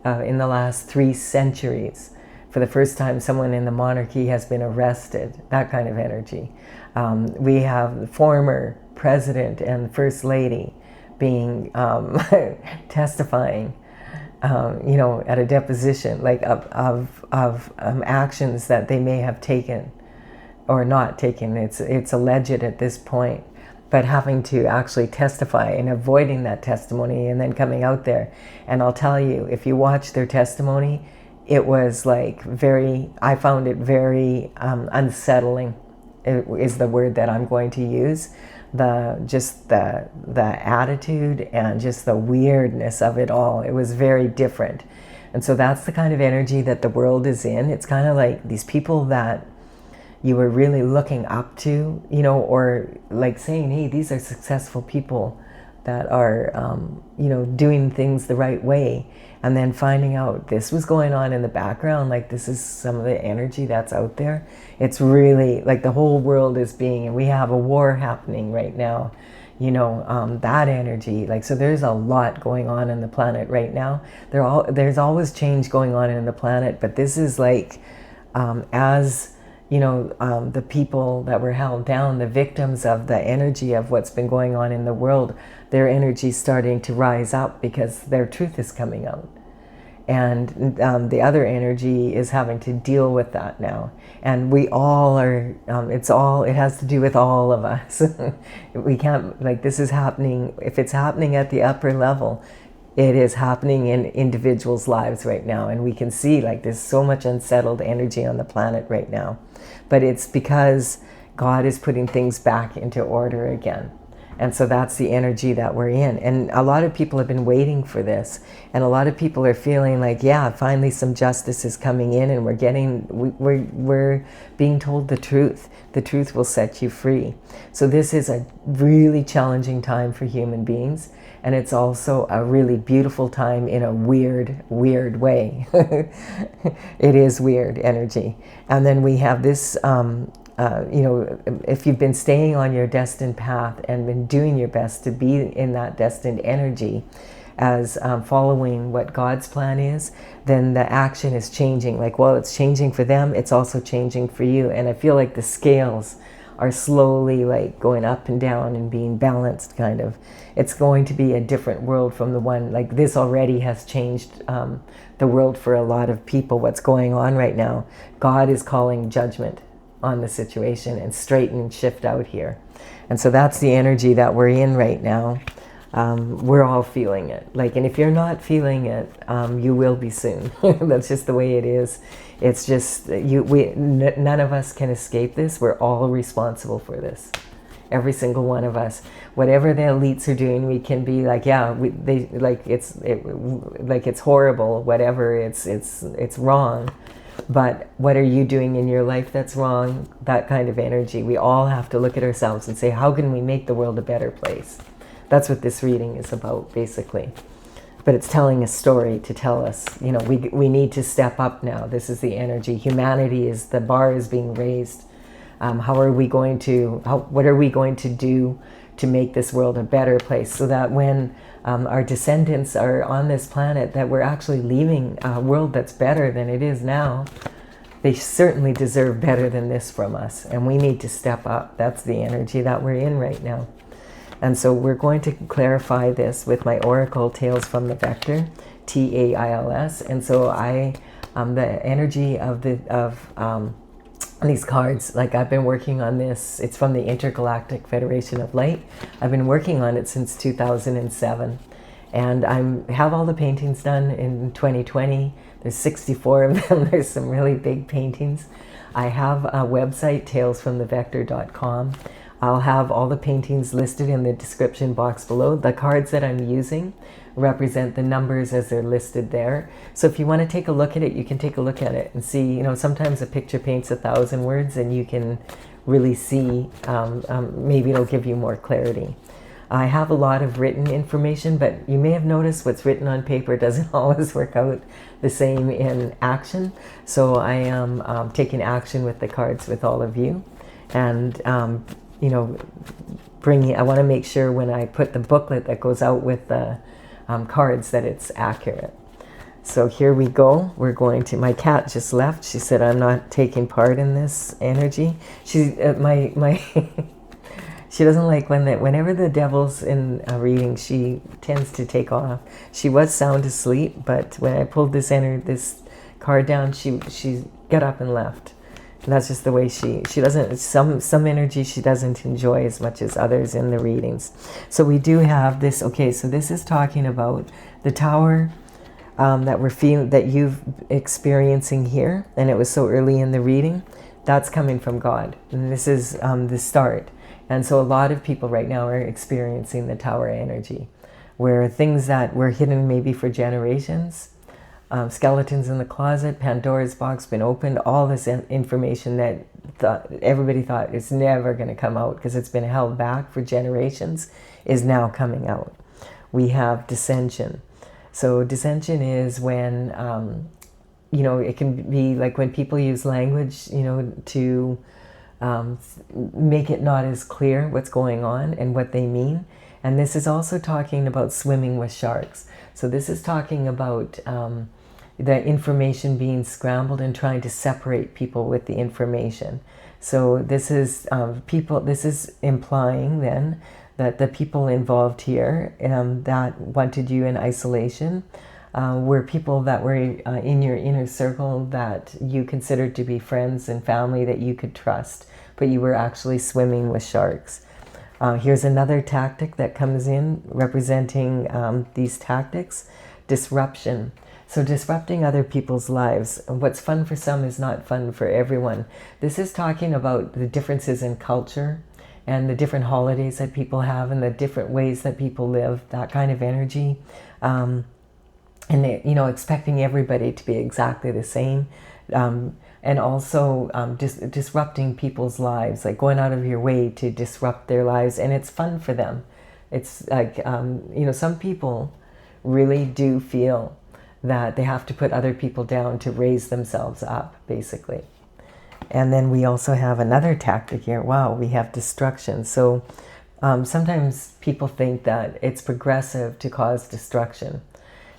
in the last 3 centuries. For the first time, someone in the monarchy has been arrested, that kind of energy. We have the former president and first lady being testifying, at a deposition, like of actions that they may have taken or not taken. It's alleged at this point, but having to actually testify and avoiding that testimony and then coming out there. And I'll tell you, if you watch their testimony, it was like I found it very unsettling, is the word that I'm going to use. The attitude and just the weirdness of it all. It was very different. And so that's the kind of energy that the world is in. It's kind of like these people that you were really looking up to, or like saying, hey, these are successful people that are, doing things the right way. And then finding out this was going on in the background, like this is some of the energy that's out there. It's really like the whole world is and we have a war happening right now, that energy. Like, so there's a lot going on in the planet right now. There's always change going on in the planet, but this is like, the people that were held down, the victims of the energy of what's been going on in the world, their energy is starting to rise up because their truth is coming out. And the other energy is having to deal with that now. And we all are, it has to do with all of us. We can't, this is happening, if it's happening at the upper level, it is happening in individuals' lives right now. And we can see there's so much unsettled energy on the planet right now. But it's because God is putting things back into order again. And so that's the energy that we're in. And a lot of people have been waiting for this. And a lot of people are feeling like, yeah, finally some justice is coming in and we're being told the truth. The truth will set you free. So this is a really challenging time for human beings. And it's also a really beautiful time in a weird, weird way. It is weird energy. And then we have this, if you've been staying on your destined path and been doing your best to be in that destined energy as following what God's plan is, then the action is changing. It's changing for them, it's also changing for you. And I feel like the scales are slowly going up and down and being balanced, kind of. It's going to be a different world from the one, this already has changed the world for a lot of people. What's going on right now, God is calling judgment on the situation and straighten and shift out here. And so that's the energy that we're in right now. We're all feeling it. And if you're not feeling it, you will be soon. That's just the way it is. It's just, none of us can escape this. We're all responsible for this. Every single one of us. Whatever the elites are doing, we can be it's horrible, whatever, it's wrong. But what are you doing in your life that's wrong? That kind of energy. We all have to look at ourselves and say, how can we make the world a better place? That's what this reading is about, basically. But it's telling a story to tell us, we need to step up now. This is the energy. Humanity the bar is being raised. What are we going to do to make this world a better place so that when our descendants are on this planet, that we're actually leaving a world that's better than it is now. They certainly deserve better than this from us, and we need to step up. That's the energy that we're in right now. And so we're going to clarify this with my Oracle Tales from the Vector, TAILS. And so the energy of these cards, I've been working on this. It's from the Intergalactic Federation of Light. I've been working on it since 2007. And I have all the paintings done in 2020. There's 64 of them. There's some really big paintings. I have a website, talesfromthevector.com. I'll have all the paintings listed in the description box below. The cards that I'm using represent the numbers as they're listed there. So if you want to take a look at it, you can take a look at it and see, sometimes a picture paints 1,000 words and you can really see, maybe it'll give you more clarity. I have a lot of written information, but you may have noticed what's written on paper doesn't always work out the same in action. So I am taking action with the cards with all of you. And I want to make sure when I put the booklet that goes out with the cards that it's accurate. So here we go. We're going to, my cat just left. She said, I'm not taking part in this energy. She, she doesn't like whenever the devil's in a reading, she tends to take off. She was sound asleep, but when I pulled this card down, she got up and left. And that's just the way she doesn't, some energy she doesn't enjoy as much as others in the readings. So we do have this, okay, so this is talking about the tower that we're feeling, that you've experiencing here, and it was so early in the reading. That's coming from God, and this is the start. And so a lot of people right now are experiencing the tower energy, where things that were hidden maybe for generations, skeletons in the closet, Pandora's box been opened, all this information that everybody thought is never going to come out because it's been held back for generations, is now coming out. We have dissension. So dissension is when, you know, it can be like when people use language, you know, to make it not as clear what's going on and what they mean. And this is also talking about swimming with sharks. So this is talking about the information being scrambled and trying to separate people with the information. So this is this is implying then that the people involved here that wanted you in isolation were people that were in your inner circle that you considered to be friends and family that you could trust, but you were actually swimming with sharks. Here's another tactic that comes in representing these tactics: disruption. So disrupting other people's lives. What's fun for some is not fun for everyone. This is talking about the differences in culture and the different holidays that people have and the different ways that people live, that kind of energy. And, you know, expecting everybody to be exactly the same. And also disrupting people's lives, like going out of your way to disrupt their lives. And it's fun for them. It's like, you know, some people really do feel that they have to put other people down to raise themselves up, basically. And then we also have another tactic here. Wow, we have destruction. So sometimes people think that it's progressive to cause destruction.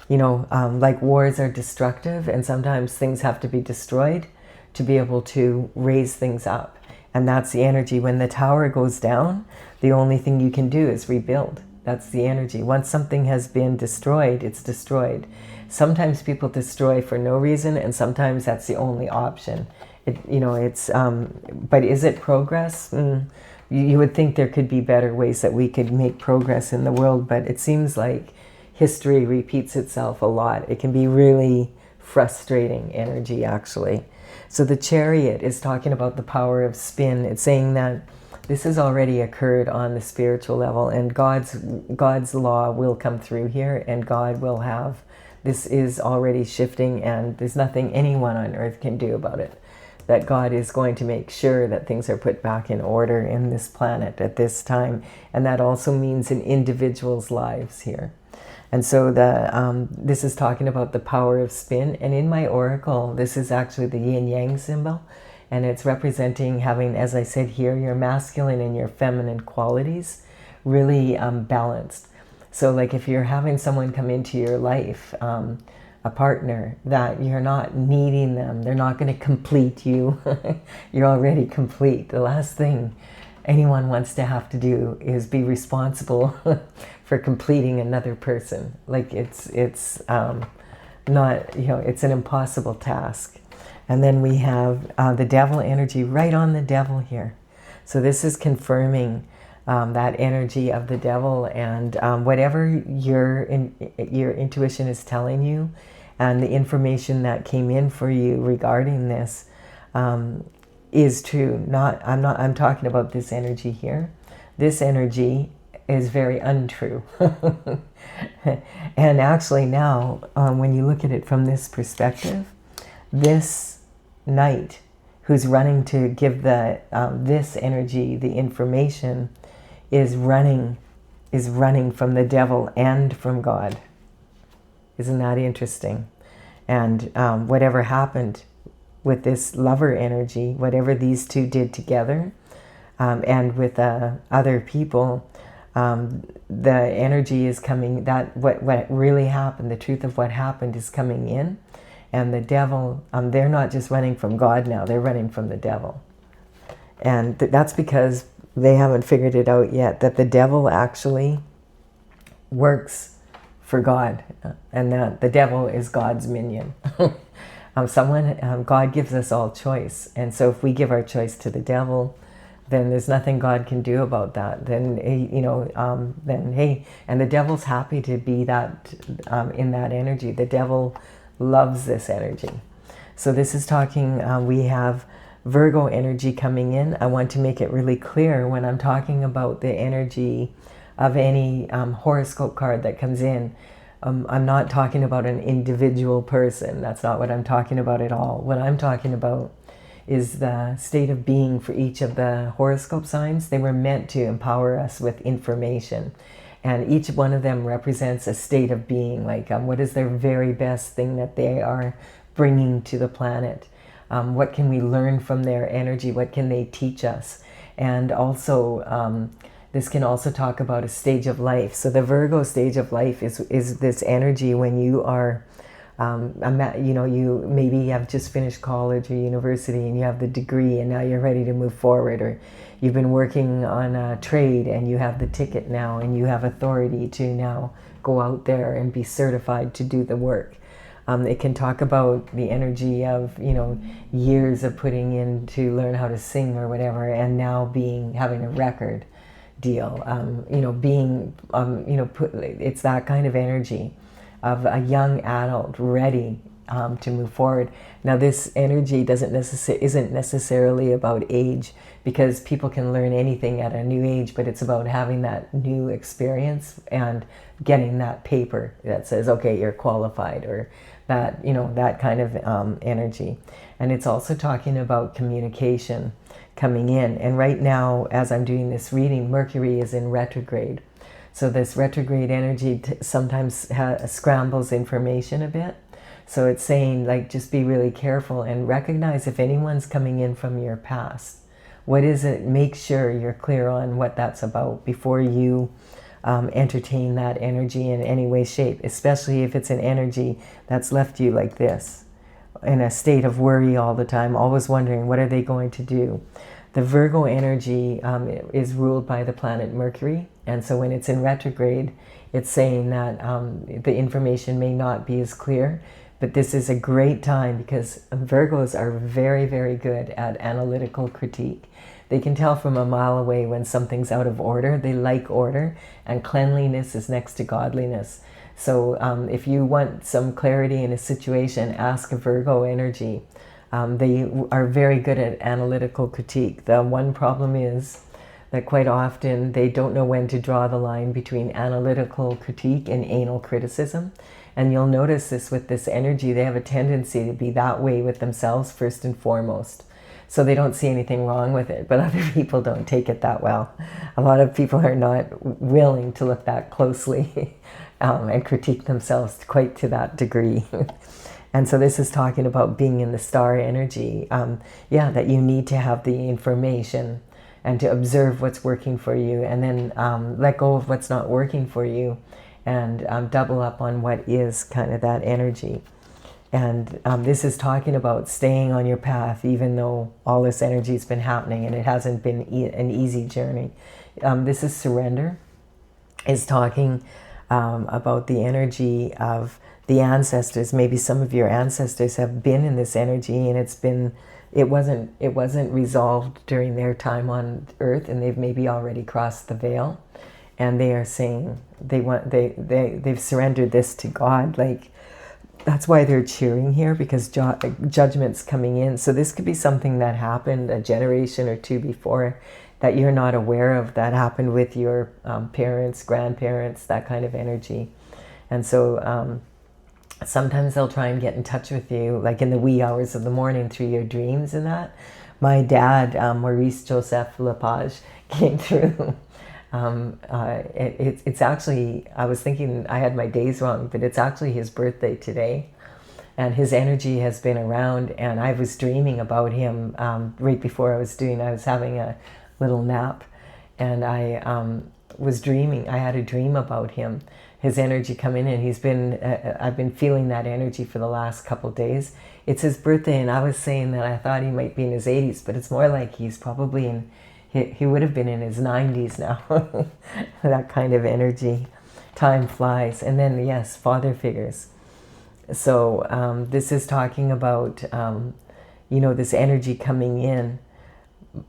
You know, like wars are destructive, and sometimes things have to be destroyed to be able to raise things up. And that's the energy. When the tower goes down, the only thing you can do is rebuild. That's the energy. Once something has been destroyed, it's destroyed. Sometimes people destroy for no reason, and sometimes that's the only option. You know, it's, but is it progress? You would think there could be better ways that we could make progress in the world, but it seems like history repeats itself a lot. It can be really frustrating energy, actually. So the Chariot is talking about the power of spin. It's saying that this has already occurred on the spiritual level, and God's law will come through here, and God will have, this is already shifting, and there's nothing anyone on earth can do about it. That God is going to make sure that things are put back in order in this planet at this time. And that also means in individuals' lives here. And so this is talking about the power of spin. And in my oracle, this is actually the yin-yang symbol. And it's representing having, as I said here, your masculine and your feminine qualities really balanced. So like if you're having someone come into your life, a partner, that you're not needing them, they're not going to complete you. You're already complete. The last thing anyone wants to have to do is be responsible for completing another person. Like it's not, you know, it's an impossible task. And then we have the devil energy right on the devil here. So this is confirming that energy of the devil, and whatever your intuition is telling you, and the information that came in for you regarding this is true. I'm talking about this energy here. This energy is very untrue. And actually now, when you look at it from this perspective, this knight who's running to give this energy the information is running from the devil and from God. Isn't that interesting? And whatever happened with this lover energy, whatever these two did together, and with other people, The energy is coming, that what really happened, the truth of what happened is coming in. And the devil, they're not just running from God now, they're running from the devil. And that's because they haven't figured it out yet, that the devil actually works for God, and that the devil is God's minion. God gives us all choice. And so if we give our choice to the devil, then there's nothing God can do about that. Then, then hey, and the devil's happy to be that, in that energy. The devil loves this energy. So this is talking, we have Virgo energy coming in. I want to make it really clear when I'm talking about the energy of any horoscope card that comes in. I'm not talking about an individual person. That's not what I'm talking about at all. What I'm talking about is the state of being for each of the horoscope signs. They were meant to empower us with information. And each one of them represents a state of being, like what is their very best thing that they are bringing to the planet. What can we learn from their energy? What can they teach us? And also, this can also talk about a stage of life. So the Virgo stage of life is this energy when you are, you maybe have just finished college or university and you have the degree and now you're ready to move forward, or you've been working on a trade and you have the ticket now and you have authority to now go out there and be certified to do the work. It can talk about the energy of, years of putting in to learn how to sing or whatever, and now having a record deal, it's that kind of energy of a young adult ready to move forward. Now this energy isn't necessarily about age, because people can learn anything at a new age, but it's about having that new experience and getting that paper that says, okay, you're qualified, or that, that kind of energy. And it's also talking about communication coming in. And right now, as I'm doing this reading, Mercury is in retrograde. So this retrograde energy sometimes scrambles information a bit. So it's saying, like, just be really careful and recognize if anyone's coming in from your past. What is it? Make sure you're clear on what that's about before you entertain that energy in any way, shape, especially if it's an energy that's left you like this, in a state of worry all the time, always wondering, what are they going to do? The Virgo energy is ruled by the planet Mercury, and so when it's in retrograde, it's saying that the information may not be as clear, but this is a great time because Virgos are very, very good at analytical critique. They can tell from a mile away when something's out of order. They like order, and cleanliness is next to godliness. So if you want some clarity in a situation, ask a Virgo energy. They are very good at analytical critique. The one problem is that quite often they don't know when to draw the line between analytical critique and anal criticism. And you'll notice this with this energy. They have a tendency to be that way with themselves first and foremost. So they don't see anything wrong with it, but other people don't take it that well. A lot of people are not willing to look that closely and critique themselves quite to that degree. And so this is talking about being in the star energy. That you need to have the information and to observe what's working for you, and then let go of what's not working for you, and double up on what is kind of that energy. And this is talking about staying on your path, even though all this energy has been happening and it hasn't been an easy journey. This is surrender. Is talking about the energy of the ancestors. Maybe some of your ancestors have been in this energy, and it wasn't resolved during their time on Earth, and they've maybe already crossed the veil, and they are saying they've surrendered this to God. Like, that's why they're cheering here, because judgment's coming in. So this could be something that happened a generation or two before that you're not aware of, that happened with your parents, grandparents, that kind of energy. And so sometimes they'll try and get in touch with you, like in the wee hours of the morning through your dreams and that. My dad, Maurice Joseph Lepage, came through. It's actually, I was thinking I had my days wrong, but it's actually his birthday today. And his energy has been around, and I was dreaming about him right before I was having a little nap. And I was dreaming. I had a dream about him, his energy coming in. He's been, I've been feeling that energy for the last couple of days. It's his birthday, and I was saying that I thought he might be in his 80s, but it's more like he's probably in, he would have been in his 90s now. That kind of energy. Time flies. And then, yes, father figures. So this is talking about, you know, this energy coming in.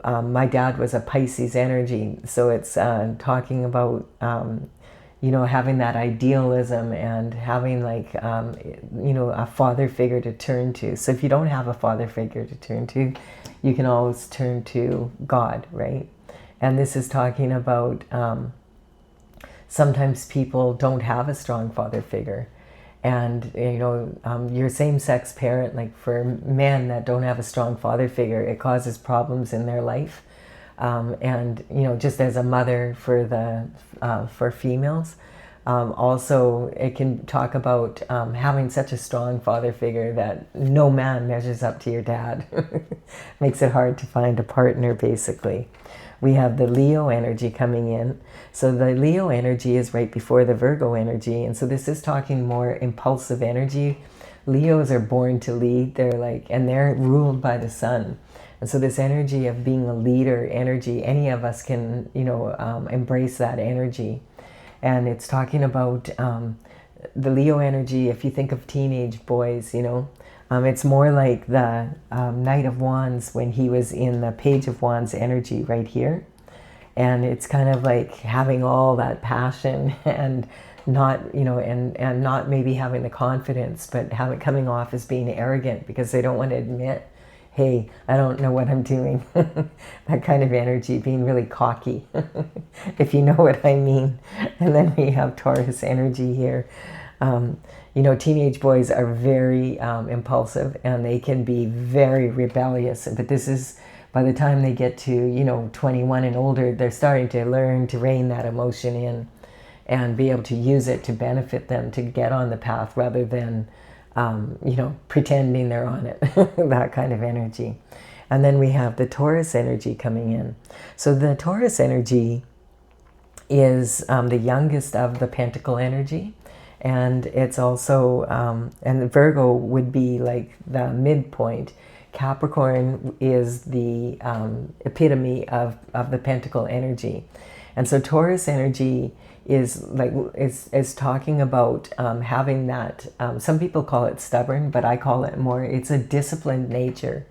My dad was a Pisces energy, so it's talking about, you know, having that idealism and having like, you know, a father figure to turn to. So if you don't have a father figure to turn to, you can always turn to God, right? And this is talking about sometimes people don't have a strong father figure. And, you know, your same-sex parent, like for men that don't have a strong father figure, it causes problems in their life. And, you know, just as a mother for for females, also it can talk about having such a strong father figure that no man measures up to your dad. Makes it hard to find a partner, basically. We have the Leo energy coming in. So the Leo energy is right before the Virgo energy. And so this is talking more impulsive energy. Leos are born to lead. They're like, and they're ruled by the sun. And so this energy of being a leader energy, any of us can, you know, embrace that energy. And it's talking about the Leo energy. If you think of teenage boys, you know, it's more like the Knight of Wands when he was in the Page of Wands energy right here. And it's kind of like having all that passion and not, you know, and not maybe having the confidence, but coming off as being arrogant because they don't want to admit, hey, I don't know what I'm doing. That kind of energy, being really cocky, if you know what I mean. And then we have Taurus energy here. You know, teenage boys are very impulsive, and they can be very rebellious. But this is, by the time they get to, you know, 21 and older, they're starting to learn to rein that emotion in and be able to use it to benefit them, to get on the path rather than, you know, pretending they're on it. That kind of energy. And then we have the Taurus energy coming in. So the Taurus energy is the youngest of the Pentacle energy. And it's also, and the Virgo would be like the midpoint. Capricorn is the epitome of the Pentacle energy. And so Taurus energy is like, is talking about having that, some people call it stubborn, but I call it more, it's a disciplined nature.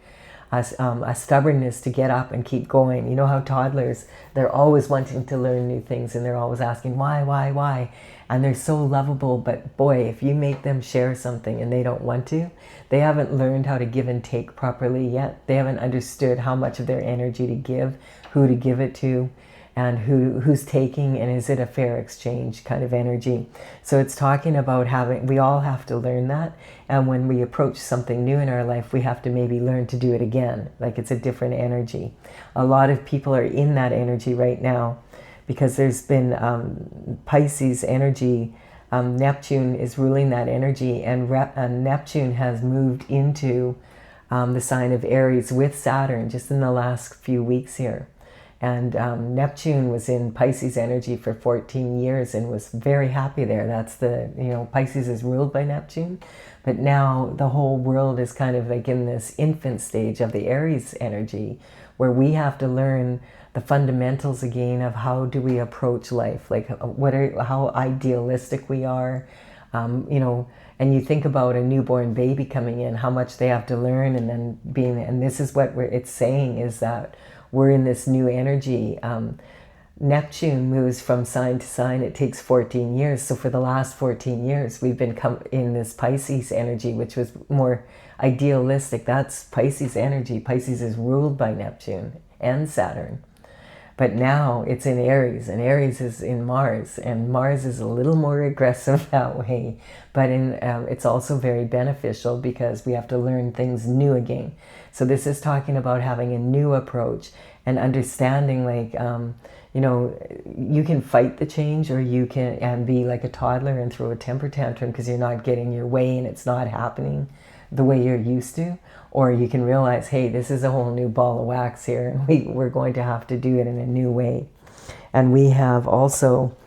A stubbornness to get up and keep going. You know how toddlers, they're always wanting to learn new things and they're always asking why? And they're so lovable, but boy, if you make them share something and they don't want to, they haven't learned how to give and take properly yet. They haven't understood how much of their energy to give, who to give it to, and who's taking, and is it a fair exchange kind of energy. So it's talking about having, we all have to learn that, and when we approach something new in our life, we have to maybe learn to do it again, like it's a different energy. A lot of people are in that energy right now because there's been Pisces energy. Neptune is ruling that energy, and Neptune has moved into the sign of Aries with Saturn just in the last few weeks here. And Neptune was in Pisces energy for 14 years and was very happy there. That's the, you know, Pisces is ruled by Neptune. But now the whole world is kind of like in this infant stage of the Aries energy, where we have to learn the fundamentals again of how do we approach life, like how idealistic we are, you know. And you think about a newborn baby coming in, how much they have to learn, and then being, and this is what it's saying is that we're in this new energy. Neptune moves from sign to sign. It takes 14 years. So for the last 14 years, we've been in this Pisces energy, which was more idealistic. That's Pisces energy. Pisces is ruled by Neptune and Saturn. But now it's in Aries, and Aries is in Mars, and Mars is a little more aggressive that way. But it's also very beneficial because we have to learn things new again. So this is talking about having a new approach and understanding, like, you know, you can fight the change, or you can be like a toddler and throw a temper tantrum because you're not getting your way and it's not happening the way you're used to. Or you can realize, hey, this is a whole new ball of wax here, and we're going to have to do it in a new way. And we have also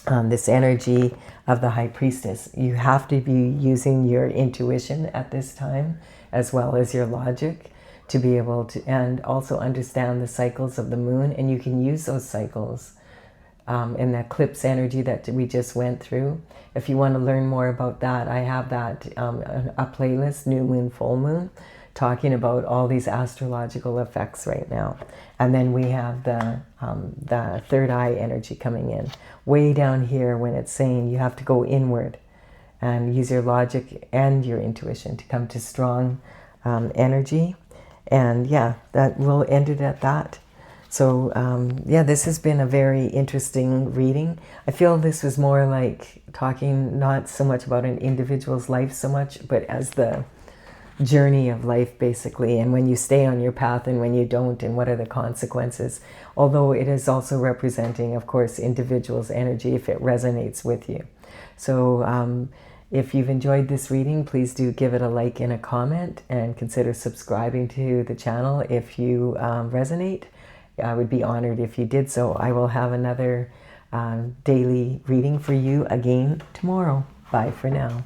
this energy of the High Priestess. You have to be using your intuition at this time, as well as your logic, to be able to, and also understand the cycles of the moon. And you can use those cycles in the eclipse energy that we just went through. If you want to learn more about that, I have that a playlist, New Moon, Full Moon, talking about all these astrological effects right now. And then we have the third eye energy coming in way down here, when it's saying you have to go inward and use your logic and your intuition to come to strong energy. And yeah, that will end it at that. So yeah, this has been a very interesting reading. I feel this was more like talking not so much about an individual's life so much, but as the journey of life, basically, and when you stay on your path and when you don't, and what are the consequences. Although it is also representing, of course, individuals' energy if it resonates with you. So if you've enjoyed this reading, please do give it a like and a comment, and consider subscribing to the channel if you resonate. I would be honored if you did so. I will have another daily reading for you again tomorrow. Bye for now.